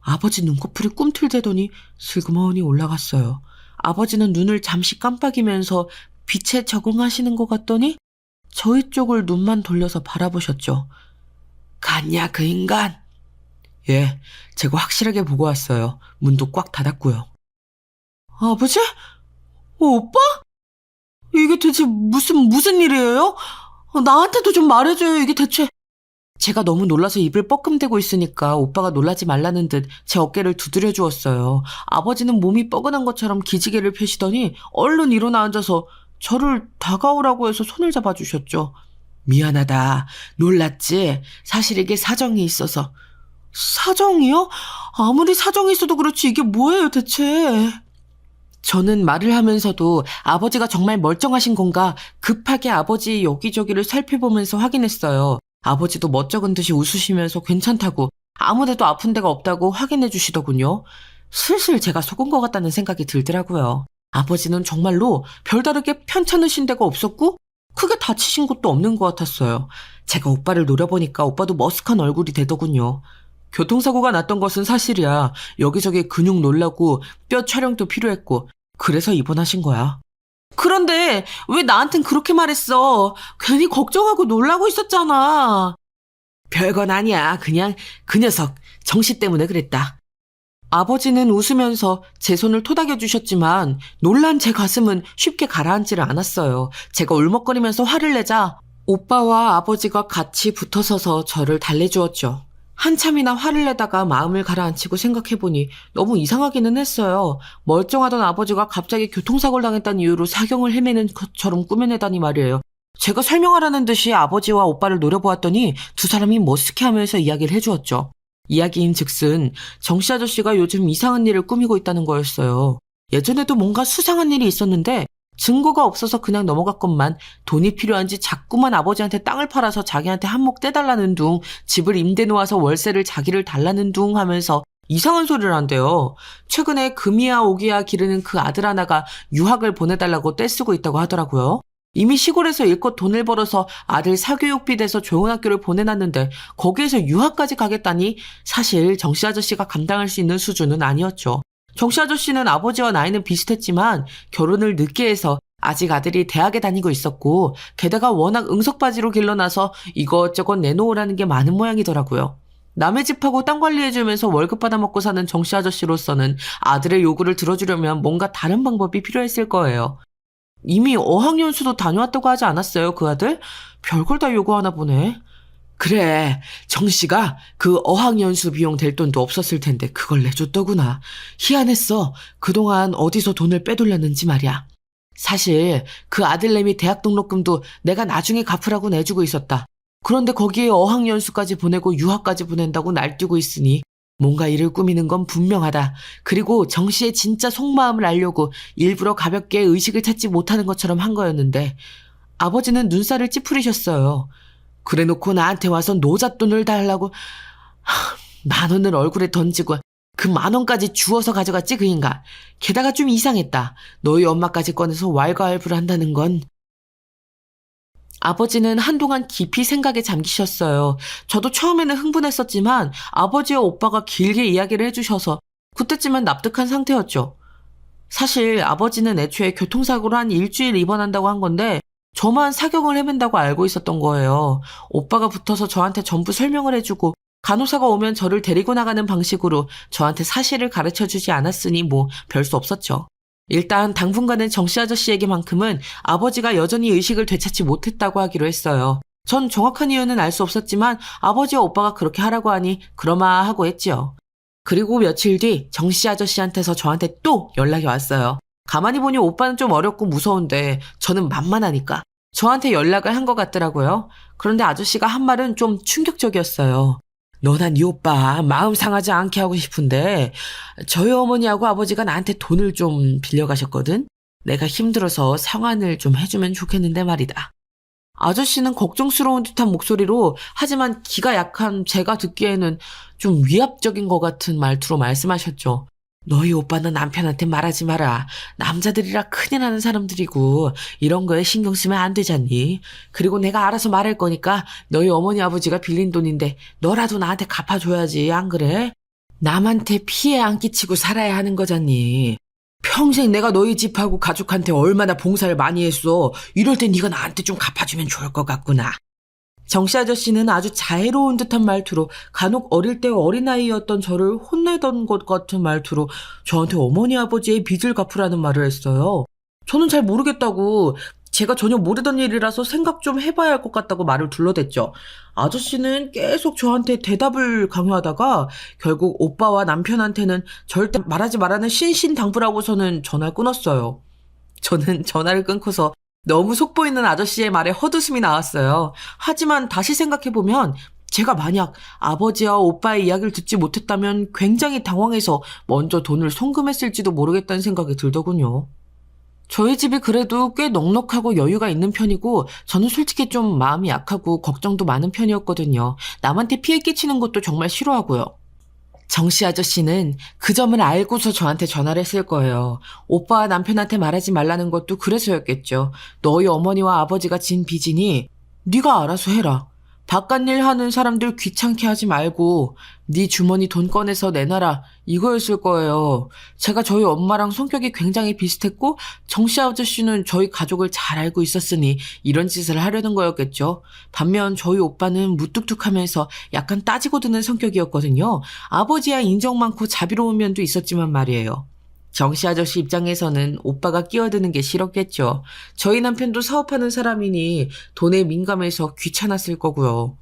아버지 눈꺼풀이 꿈틀대더니 슬그머니 올라갔어요. 아버지는 눈을 잠시 깜빡이면서 빛에 적응하시는 것 같더니 저희 쪽을 눈만 돌려서 바라보셨죠. 갔냐 그 인간? 예, 제가 확실하게 보고 왔어요. 문도 꽉 닫았고요. 아버지? 오빠? 이게 대체 무슨 일이에요? 나한테도 좀 말해줘요. 이게 대체. 제가 너무 놀라서 입을 뻐끔대고 있으니까 오빠가 놀라지 말라는 듯 제 어깨를 두드려 주었어요. 아버지는 몸이 뻐근한 것처럼 기지개를 펴시더니 얼른 일어나 앉아서 저를 다가오라고 해서 손을 잡아주셨죠. 미안하다. 놀랐지? 사실 이게 사정이 있어서. 사정이요? 아무리 사정이 있어도 그렇지 이게 뭐예요 대체? 저는 말을 하면서도 아버지가 정말 멀쩡하신 건가 급하게 아버지 여기저기를 살펴보면서 확인했어요. 아버지도 멋쩍은 듯이 웃으시면서 괜찮다고 아무데도 아픈 데가 없다고 확인해 주시더군요. 슬슬 제가 속은 것 같다는 생각이 들더라고요. 아버지는 정말로 별다르게 편찮으신 데가 없었고 크게 다치신 것도 없는 것 같았어요. 제가 오빠를 노려보니까 오빠도 머쓱한 얼굴이 되더군요. 교통사고가 났던 것은 사실이야. 여기저기 근육 놀라고 뼈 촬영도 필요했고 그래서 입원하신 거야. 그런데 왜 나한텐 그렇게 말했어? 괜히 걱정하고 놀라고 있었잖아. 별건 아니야. 그냥 그 녀석 정씨 때문에 그랬다. 아버지는 웃으면서 제 손을 토닥여 주셨지만 놀란 제 가슴은 쉽게 가라앉지를 않았어요. 제가 울먹거리면서 화를 내자 오빠와 아버지가 같이 붙어서서 저를 달래주었죠. 한참이나 화를 내다가 마음을 가라앉히고 생각해보니 너무 이상하기는 했어요. 멀쩡하던 아버지가 갑자기 교통사고를 당했다는 이유로 사경을 헤매는 것처럼 꾸며내다니 말이에요. 제가 설명하라는 듯이 아버지와 오빠를 노려보았더니 두 사람이 머쓱해하면서 이야기를 해주었죠. 이야기인 즉슨 정씨 아저씨가 요즘 이상한 일을 꾸미고 있다는 거였어요. 예전에도 뭔가 수상한 일이 있었는데 증거가 없어서 그냥 넘어갔건만 돈이 필요한지 자꾸만 아버지한테 땅을 팔아서 자기한테 한몫 떼달라는 둥, 집을 임대 놓아서 월세를 자기를 달라는 둥 하면서 이상한 소리를 한대요. 최근에 금이야 오기야 기르는 그 아들 하나가 유학을 보내달라고 떼쓰고 있다고 하더라고요. 이미 시골에서 일껏 돈을 벌어서 아들 사교육비 대서 좋은 학교를 보내놨는데 거기에서 유학까지 가겠다니 사실 정씨 아저씨가 감당할 수 있는 수준은 아니었죠. 정씨 아저씨는 아버지와 나이는 비슷했지만 결혼을 늦게 해서 아직 아들이 대학에 다니고 있었고 게다가 워낙 응석바지로 길러놔서 이것저것 내놓으라는 게 많은 모양이더라고요. 남의 집하고 땅 관리해주면서 월급 받아먹고 사는 정씨 아저씨로서는 아들의 요구를 들어주려면 뭔가 다른 방법이 필요했을 거예요. 이미 어학연수도 다녀왔다고 하지 않았어요, 그 아들? 별걸 다 요구하나 보네. 그래, 정씨가 그 어학연수 비용 될 돈도 없었을 텐데 그걸 내줬더구나. 희한했어. 그동안 어디서 돈을 빼돌렸는지 말이야. 사실 그 아들내미 대학 등록금도 내가 나중에 갚으라고 내주고 있었다. 그런데 거기에 어학연수까지 보내고 유학까지 보낸다고 날뛰고 있으니 뭔가 일을 꾸미는 건 분명하다. 그리고 정씨의 진짜 속마음을 알려고 일부러 가볍게 의식을 찾지 못하는 것처럼 한 거였는데 아버지는 눈살을 찌푸리셨어요. 그래놓고 나한테 와서 노잣돈을 달라고 10,000원을 얼굴에 던지고 그 10,000원까지 주워서 가져갔지 그 인간. 게다가 좀 이상했다. 너희 엄마까지 꺼내서 왈가왈부를 한다는 건. 아버지는 한동안 깊이 생각에 잠기셨어요. 저도 처음에는 흥분했었지만 아버지와 오빠가 길게 이야기를 해주셔서 그때쯤엔 납득한 상태였죠. 사실 아버지는 애초에 교통사고로 한 일주일 입원한다고 한 건데 저만 사경을 헤맨다고 알고 있었던 거예요. 오빠가 붙어서 저한테 전부 설명을 해주고 간호사가 오면 저를 데리고 나가는 방식으로 저한테 사실을 가르쳐주지 않았으니 뭐 별 수 없었죠. 일단 당분간은 정씨 아저씨에게만큼은 아버지가 여전히 의식을 되찾지 못했다고 하기로 했어요. 전 정확한 이유는 알 수 없었지만 아버지와 오빠가 그렇게 하라고 하니 그러마 하고 했지요. 그리고 며칠 뒤 정씨 아저씨한테서 저한테 또 연락이 왔어요. 가만히 보니 오빠는 좀 어렵고 무서운데 저는 만만하니까 저한테 연락을 한 것 같더라고요. 그런데 아저씨가 한 말은 좀 충격적이었어요. 너나 네 오빠 마음 상하지 않게 하고 싶은데 저희 어머니하고 아버지가 나한테 돈을 좀 빌려가셨거든. 내가 힘들어서 상환을 좀 해주면 좋겠는데 말이다. 아저씨는 걱정스러운 듯한 목소리로 하지만 기가 약한 제가 듣기에는 좀 위압적인 것 같은 말투로 말씀하셨죠. 너희 오빠는 남편한테 말하지 마라. 남자들이라 큰일 나는 사람들이고 이런 거에 신경 쓰면 안 되잖니. 그리고 내가 알아서 말할 거니까 너희 어머니 아버지가 빌린 돈인데 너라도 나한테 갚아줘야지 안 그래? 남한테 피해 안 끼치고 살아야 하는 거잖니. 평생 내가 너희 집하고 가족한테 얼마나 봉사를 많이 했어. 이럴 땐 네가 나한테 좀 갚아주면 좋을 것 같구나. 정씨 아저씨는 아주 자애로운 듯한 말투로 간혹 어릴 때 어린아이였던 저를 혼내던 것 같은 말투로 저한테 어머니 아버지의 빚을 갚으라는 말을 했어요. 저는 잘 모르겠다고 제가 전혀 모르던 일이라서 생각 좀 해봐야 할 것 같다고 말을 둘러댔죠. 아저씨는 계속 저한테 대답을 강요하다가 결국 오빠와 남편한테는 절대 말하지 말라는 신신당부라고서는 전화를 끊었어요. 저는 전화를 끊고서 너무 속보이는 아저씨의 말에 헛웃음이 나왔어요. 하지만 다시 생각해보면 제가 만약 아버지와 오빠의 이야기를 듣지 못했다면 굉장히 당황해서 먼저 돈을 송금했을지도 모르겠다는 생각이 들더군요. 저희 집이 그래도 꽤 넉넉하고 여유가 있는 편이고 저는 솔직히 좀 마음이 약하고 걱정도 많은 편이었거든요. 남한테 피해 끼치는 것도 정말 싫어하고요. 정씨 아저씨는 그 점을 알고서 저한테 전화를 했을 거예요. 오빠와 남편한테 말하지 말라는 것도 그래서였겠죠. 너희 어머니와 아버지가 진 빚이니 네가 알아서 해라. 바깥일 하는 사람들 귀찮게 하지 말고 네 주머니 돈 꺼내서 내놔라 이거였을 거예요. 제가 저희 엄마랑 성격이 굉장히 비슷했고 정씨 아저씨는 저희 가족을 잘 알고 있었으니 이런 짓을 하려는 거였겠죠. 반면 저희 오빠는 무뚝뚝하면서 약간 따지고 드는 성격이었거든요. 아버지야 인정 많고 자비로운 면도 있었지만 말이에요. 정씨 아저씨 입장에서는 오빠가 끼어드는 게 싫었겠죠. 저희 남편도 사업하는 사람이니 돈에 민감해서 귀찮았을 거고요.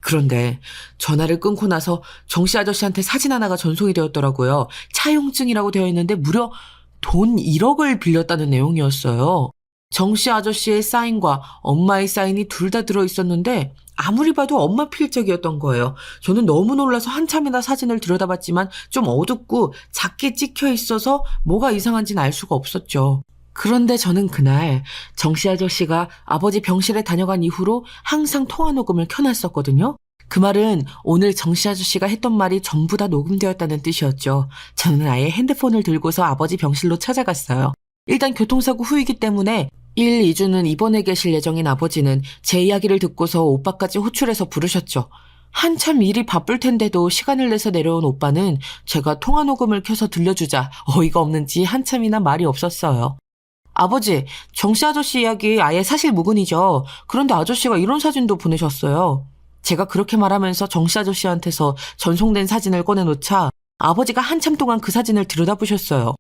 그런데 전화를 끊고 나서 정씨 아저씨한테 사진 하나가 전송이 되었더라고요. 차용증이라고 되어 있는데 무려 돈 1억을 빌렸다는 내용이었어요. 정씨 아저씨의 사인과 엄마의 사인이 둘 다 들어있었는데 아무리 봐도 엄마 필적이었던 거예요. 저는 너무 놀라서 한참이나 사진을 들여다봤지만 좀 어둡고 작게 찍혀 있어서 뭐가 이상한지는 알 수가 없었죠. 그런데 저는 그날 정씨 아저씨가 아버지 병실에 다녀간 이후로 항상 통화 녹음을 켜놨었거든요. 그 말은 오늘 정씨 아저씨가 했던 말이 전부 다 녹음되었다는 뜻이었죠. 저는 아예 핸드폰을 들고서 아버지 병실로 찾아갔어요. 일단 교통사고 후이기 때문에 1, 2주는 입원해 계실 예정인 아버지는 제 이야기를 듣고서 오빠까지 호출해서 부르셨죠. 한참 일이 바쁠 텐데도 시간을 내서 내려온 오빠는 제가 통화 녹음을 켜서 들려주자 어이가 없는지 한참이나 말이 없었어요. 아버지, 정씨 아저씨 이야기 아예 사실무근이죠. 그런데 아저씨가 이런 사진도 보내셨어요. 제가 그렇게 말하면서 정씨 아저씨한테서 전송된 사진을 꺼내놓자 아버지가 한참 동안 그 사진을 들여다보셨어요.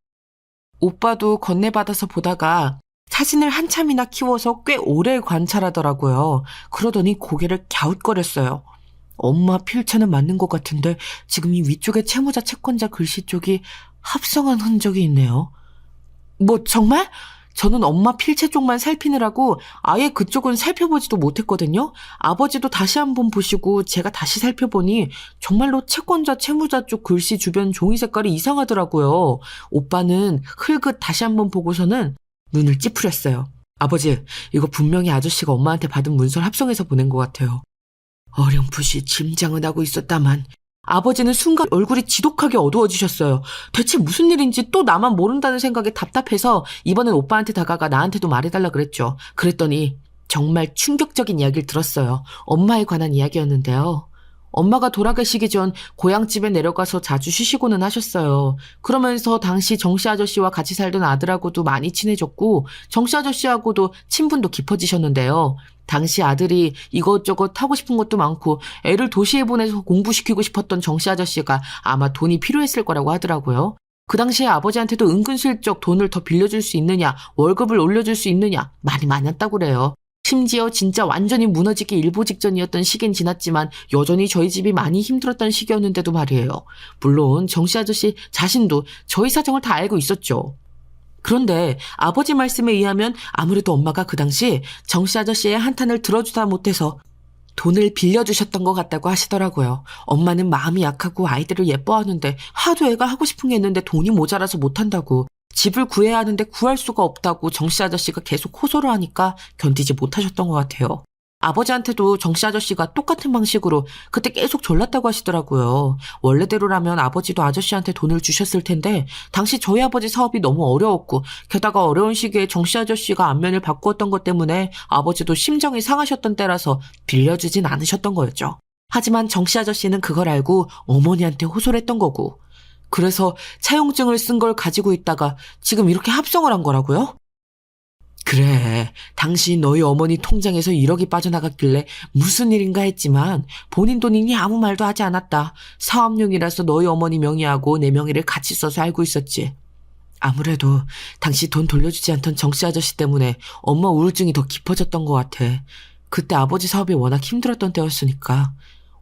오빠도 건네받아서 보다가 사진을 한참이나 키워서 꽤 오래 관찰하더라고요. 그러더니 고개를 갸웃거렸어요. 엄마 필체는 맞는 것 같은데 지금 이 위쪽에 채무자 채권자 글씨 쪽이 합성한 흔적이 있네요. 뭐 정말? 저는 엄마 필체 쪽만 살피느라고 아예 그쪽은 살펴보지도 못했거든요. 아버지도 다시 한번 보시고 제가 다시 살펴보니 정말로 채권자 채무자 쪽 글씨 주변 종이 색깔이 이상하더라고요. 오빠는 흘끗 다시 한번 보고서는 눈을 찌푸렸어요. 아버지, 이거 분명히 아저씨가 엄마한테 받은 문서를 합성해서 보낸 것 같아요. 어렴풋이 짐작은 하고 있었다만 아버지는 순간 얼굴이 지독하게 어두워지셨어요. 대체 무슨 일인지 또 나만 모른다는 생각에 답답해서 이번엔 오빠한테 다가가 나한테도 말해달라 그랬죠. 그랬더니 정말 충격적인 이야기를 들었어요. 엄마에 관한 이야기였는데요. 엄마가 돌아가시기 전 고향집에 내려가서 자주 쉬시고는 하셨어요. 그러면서 당시 정씨 아저씨와 같이 살던 아들하고도 많이 친해졌고 정씨 아저씨하고도 친분도 깊어지셨는데요. 당시 아들이 이것저것 하고 싶은 것도 많고 애를 도시에 보내서 공부시키고 싶었던 정씨 아저씨가 아마 돈이 필요했을 거라고 하더라고요. 그 당시에 아버지한테도 은근슬쩍 돈을 더 빌려줄 수 있느냐, 월급을 올려줄 수 있느냐 말이 많았다고 그래요. 심지어 진짜 완전히 무너지기 일보 직전이었던 시긴 지났지만 여전히 저희 집이 많이 힘들었던 시기였는데도 말이에요. 물론 정씨 아저씨 자신도 저희 사정을 다 알고 있었죠. 그런데 아버지 말씀에 의하면 아무래도 엄마가 그 당시 정씨 아저씨의 한탄을 들어주다 못해서 돈을 빌려주셨던 것 같다고 하시더라고요. 엄마는 마음이 약하고 아이들을 예뻐하는데 하도 애가 하고 싶은 게 있는데 돈이 모자라서 못한다고, 집을 구해야 하는데 구할 수가 없다고 정씨 아저씨가 계속 호소를 하니까 견디지 못하셨던 것 같아요. 아버지한테도 정씨 아저씨가 똑같은 방식으로 그때 계속 졸랐다고 하시더라고요. 원래대로라면 아버지도 아저씨한테 돈을 주셨을 텐데 당시 저희 아버지 사업이 너무 어려웠고 게다가 어려운 시기에 정씨 아저씨가 안면을 바꾸었던 것 때문에 아버지도 심정이 상하셨던 때라서 빌려주진 않으셨던 거였죠. 하지만 정씨 아저씨는 그걸 알고 어머니한테 호소를 했던 거고, 그래서 차용증을 쓴 걸 가지고 있다가 지금 이렇게 합성을 한 거라고요? 그래, 당시 너희 어머니 통장에서 1억이 빠져나갔길래 무슨 일인가 했지만 본인 돈이니 아무 말도 하지 않았다. 사업용이라서 너희 어머니 명의하고 내 명의를 같이 써서 알고 있었지. 아무래도 당시 돈 돌려주지 않던 정씨 아저씨 때문에 엄마 우울증이 더 깊어졌던 것 같아. 그때 아버지 사업이 워낙 힘들었던 때였으니까.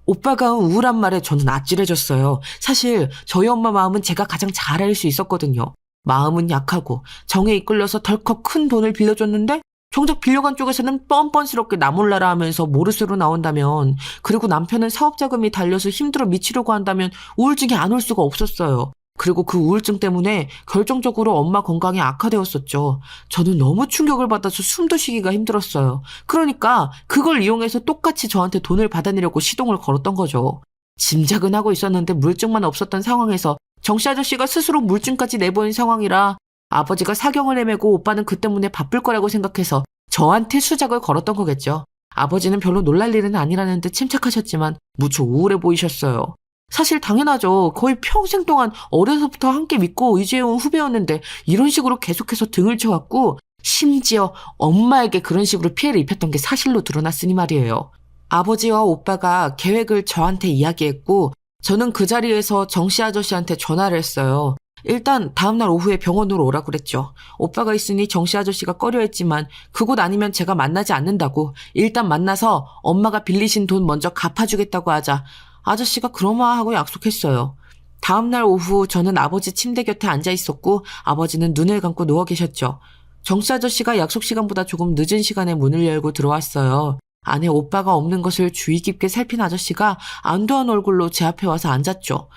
오빠가 우울한 말에 저는 아찔해졌어요. 사실 저희 엄마 마음은 제가 가장 잘 알 수 있었거든요. 마음은 약하고 정에 이끌려서 덜컥 큰 돈을 빌려줬는데 정작 빌려간 쪽에서는 뻔뻔스럽게 나 몰라라 하면서 모르쇠로 나온다면, 그리고 남편은 사업자금이 달려서 힘들어 미치려고 한다면 우울증이 안 올 수가 없었어요. 그리고 그 우울증 때문에 결정적으로 엄마 건강이 악화되었었죠. 저는 너무 충격을 받아서 숨도 쉬기가 힘들었어요. 그러니까 그걸 이용해서 똑같이 저한테 돈을 받아내려고 시동을 걸었던 거죠. 짐작은 하고 있었는데 물증만 없었던 상황에서 정씨 아저씨가 스스로 물증까지 내보인 상황이라 아버지가 사경을 헤매고 오빠는 그 때문에 바쁠 거라고 생각해서 저한테 수작을 걸었던 거겠죠. 아버지는 별로 놀랄 일은 아니라는 듯 침착하셨지만 무척 우울해 보이셨어요. 사실 당연하죠. 거의 평생 동안 어려서부터 함께 믿고 의지해온 후배였는데 이런 식으로 계속해서 등을 쳐왔고 심지어 엄마에게 그런 식으로 피해를 입혔던 게 사실로 드러났으니 말이에요. 아버지와 오빠가 계획을 저한테 이야기했고 저는 그 자리에서 정씨 아저씨한테 전화를 했어요. 일단 다음날 오후에 병원으로 오라고 그랬죠. 오빠가 있으니 정씨 아저씨가 꺼려했지만 그곳 아니면 제가 만나지 않는다고, 일단 만나서 엄마가 빌리신 돈 먼저 갚아주겠다고 하자 아저씨가 그러마하고 약속했어요. 다음날 오후 저는 아버지 침대 곁에 앉아 있었고 아버지는 눈을 감고 누워 계셨죠. 정씨 아저씨가 약속 시간보다 조금 늦은 시간에 문을 열고 들어왔어요. 안에 오빠가 없는 것을 주의 깊게 살핀 아저씨가 안도한 얼굴로 제 앞에 와서 앉았죠.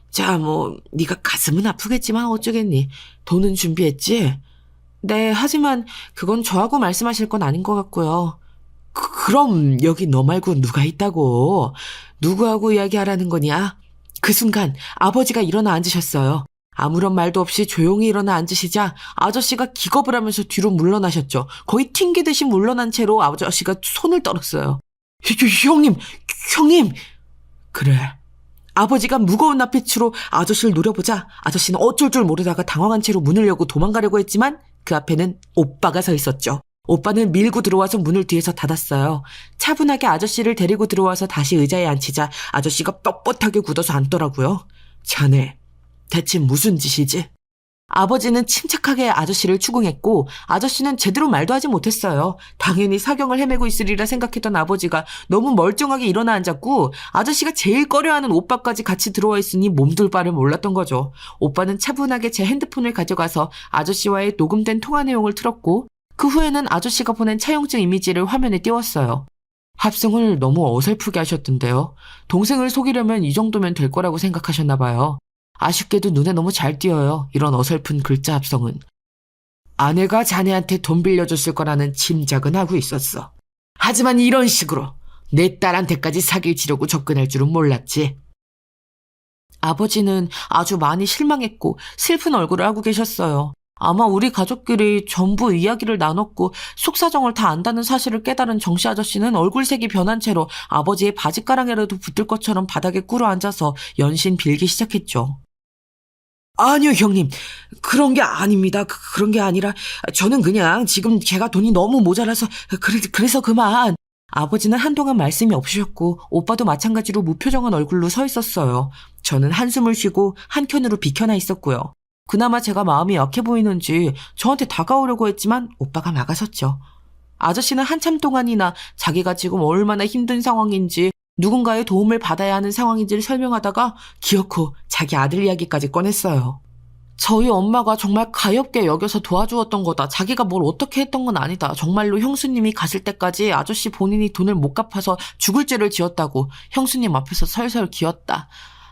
자, 네가 가슴은 아프겠지만 어쩌겠니? 돈은 준비했지? 네, 하지만 그건 저하고 말씀하실 건 아닌 것 같고요. 그럼 여기 너 말고 누가 있다고? 누구하고 이야기하라는 거냐? 그 순간 아버지가 일어나 앉으셨어요. 아무런 말도 없이 조용히 일어나 앉으시자 아저씨가 기겁을 하면서 뒤로 물러나셨죠. 거의 튕기듯이 물러난 채로 아저씨가 손을 떨었어요. 형님! 그래. 아버지가 무거운 낯빛으로 아저씨를 노려보자 아저씨는 어쩔 줄 모르다가 당황한 채로 문을 열고 도망가려고 했지만 그 앞에는 오빠가 서 있었죠. 오빠는 밀고 들어와서 문을 뒤에서 닫았어요. 차분하게 아저씨를 데리고 들어와서 다시 의자에 앉히자 아저씨가 뻣뻣하게 굳어서 앉더라고요. 자네, 대체 무슨 짓이지? 아버지는 침착하게 아저씨를 추궁했고 아저씨는 제대로 말도 하지 못했어요. 당연히 사경을 헤매고 있으리라 생각했던 아버지가 너무 멀쩡하게 일어나 앉았고 아저씨가 제일 꺼려하는 오빠까지 같이 들어와 있으니 몸둘 바를 몰랐던 거죠. 오빠는 차분하게 제 핸드폰을 가져가서 아저씨와의 녹음된 통화 내용을 틀었고 그 후에는 아저씨가 보낸 차용증 이미지를 화면에 띄웠어요. 합성을 너무 어설프게 하셨던데요. 동생을 속이려면 이 정도면 될 거라고 생각하셨나 봐요. 아쉽게도 눈에 너무 잘 띄어요. 이런 어설픈 글자 합성은. 아내가 자네한테 돈 빌려줬을 거라는 짐작은 하고 있었어. 하지만 이런 식으로 내 딸한테까지 사기를 치려고 접근할 줄은 몰랐지. 아버지는 아주 많이 실망했고 슬픈 얼굴을 하고 계셨어요. 아마 우리 가족끼리 전부 이야기를 나눴고 속사정을 다 안다는 사실을 깨달은 정씨 아저씨는 얼굴색이 변한 채로 아버지의 바지가랑이라도 붙을 것처럼 바닥에 꿇어 앉아서 연신 빌기 시작했죠. 아니요, 형님. 그런 게 아닙니다. 그런 게 아니라 저는 그냥 지금 제가 돈이 너무 모자라서 그래서 그만. 아버지는 한동안 말씀이 없으셨고 오빠도 마찬가지로 무표정한 얼굴로 서 있었어요. 저는 한숨을 쉬고 한켠으로 비켜나 있었고요. 그나마 제가 마음이 약해 보이는지 저한테 다가오려고 했지만 오빠가 막아섰죠. 아저씨는 한참 동안이나 자기가 지금 얼마나 힘든 상황인지 누군가의 도움을 받아야 하는 상황인지를 설명하다가 기어코 자기 아들 이야기까지 꺼냈어요. 저희 엄마가 정말 가엾게 여겨서 도와주었던 거다. 자기가 뭘 어떻게 했던 건 아니다. 정말로 형수님이 가실 때까지 아저씨 본인이 돈을 못 갚아서 죽을 죄를 지었다고 형수님 앞에서 설설 기었다.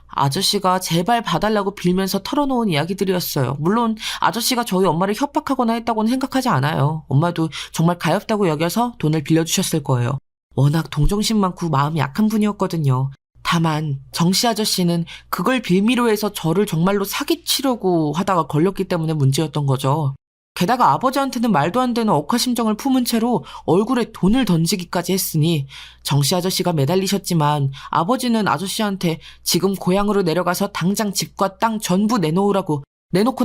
아저씨가 제발 봐달라고 빌면서 털어놓은 이야기들이었어요. 물론 아저씨가 저희 엄마를 협박하거나 했다고는 생각하지 않아요. 엄마도 정말 가엾다고 여겨서 돈을 빌려주셨을 거예요. 워낙 동정심 많고 마음이 약한 분이었거든요. 다만 정씨 아저씨는 그걸 빌미로 해서 저를 정말로 사기치려고 하다가 걸렸기 때문에 문제였던 거죠. 게다가 아버지한테는 말도 안 되는 억하심정을 품은 채로 얼굴에 돈을 던지기까지 했으니 정씨 아저씨가 매달리셨지만 아버지는 아저씨한테 지금 고향으로 내려가서 당장 집과 땅 전부 내놓고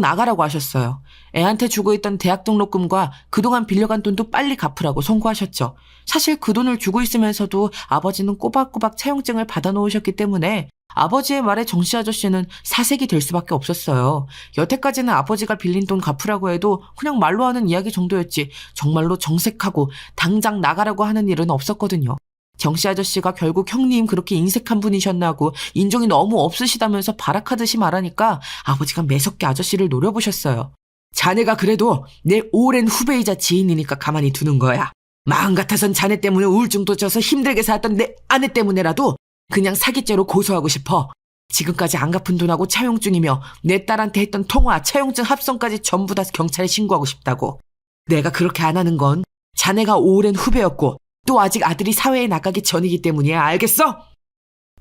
나가라고 하셨어요. 애한테 주고 있던 대학 등록금과 그동안 빌려간 돈도 빨리 갚으라고 송구하셨죠. 사실 그 돈을 주고 있으면서도 아버지는 꼬박꼬박 차용증을 받아놓으셨기 때문에 아버지의 말에 정씨 아저씨는 사색이 될 수밖에 없었어요. 여태까지는 아버지가 빌린 돈 갚으라고 해도 그냥 말로 하는 이야기 정도였지 정말로 정색하고 당장 나가라고 하는 일은 없었거든요. 정씨 아저씨가 결국 형님 그렇게 인색한 분이셨나 하고 인정이 너무 없으시다면서 발악하듯이 말하니까 아버지가 매섭게 아저씨를 노려보셨어요. 자네가 그래도 내 오랜 후배이자 지인이니까 가만히 두는 거야. 마음 같아선 자네 때문에 우울증도 져서 힘들게 살았던 내 아내 때문에라도 그냥 사기죄로 고소하고 싶어. 지금까지 안 갚은 돈하고 차용증이며 내 딸한테 했던 통화, 차용증 합성까지 전부 다 경찰에 신고하고 싶다고. 내가 그렇게 안 하는 건 자네가 오랜 후배였고 또 아직 아들이 사회에 나가기 전이기 때문이야. 알겠어?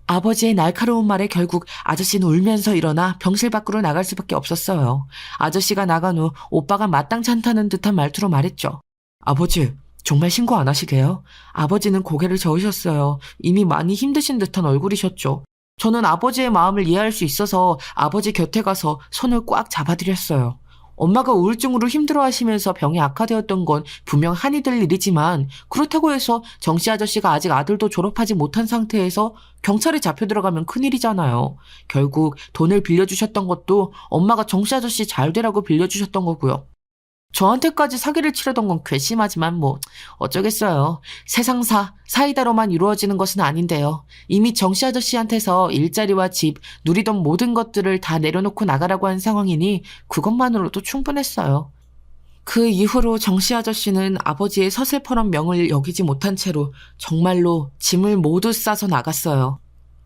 아버지의 날카로운 말에 결국 아저씨는 울면서 일어나 병실 밖으로 나갈 수밖에 없었어요. 아저씨가 나간 후 오빠가 마땅치 않다는 듯한 말투로 말했죠. 아버지, 정말 신고 안 하시게요? 아버지는 고개를 저으셨어요. 이미 많이 힘드신 듯한 얼굴이셨죠. 저는 아버지의 마음을 이해할 수 있어서 아버지 곁에 가서 손을 꽉 잡아드렸어요. 엄마가 우울증으로 힘들어하시면서 병이 악화되었던 건 분명 한이 될 일이지만 그렇다고 해서 정씨 아저씨가 아직 아들도 졸업하지 못한 상태에서 경찰에 잡혀 들어가면 큰일이잖아요. 결국 돈을 빌려주셨던 것도 엄마가 정씨 아저씨 잘 되라고 빌려주셨던 거고요. 저한테까지 사기를 치려던 건 괘씸하지만 뭐 어쩌겠어요. 세상사, 사이다로만 이루어지는 것은 아닌데요. 이미 정씨 아저씨한테서 일자리와 집, 누리던 모든 것들을 다 내려놓고 나가라고 한 상황이니 그것만으로도 충분했어요. 그 이후로 정씨 아저씨는 아버지의 서슬퍼런 명을 여기지 못한 채로 정말로 짐을 모두 싸서 나갔어요.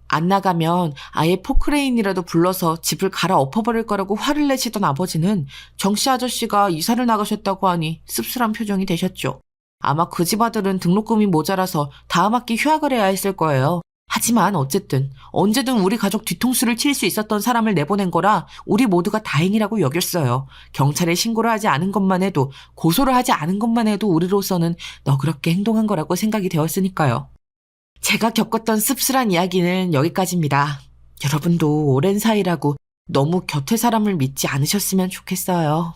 안 나가면 아예 포크레인이라도 불러서 집을 갈아엎어버릴 거라고 화를 내시던 아버지는 정씨 아저씨가 이사를 나가셨다고 하니 씁쓸한 표정이 되셨죠. 아마 그 집 아들은 등록금이 모자라서 다음 학기 휴학을 해야 했을 거예요. 하지만 어쨌든 언제든 우리 가족 뒤통수를 칠 수 있었던 사람을 내보낸 거라 우리 모두가 다행이라고 여겼어요. 경찰에 신고를 하지 않은 것만 해도, 고소를 하지 않은 것만 해도 우리로서는 너그럽게 행동한 거라고 생각이 되었으니까요. 제가 겪었던 씁쓸한 이야기는 여기까지입니다. 여러분도 오랜 사이라고 너무 곁에 사람을 믿지 않으셨으면 좋겠어요.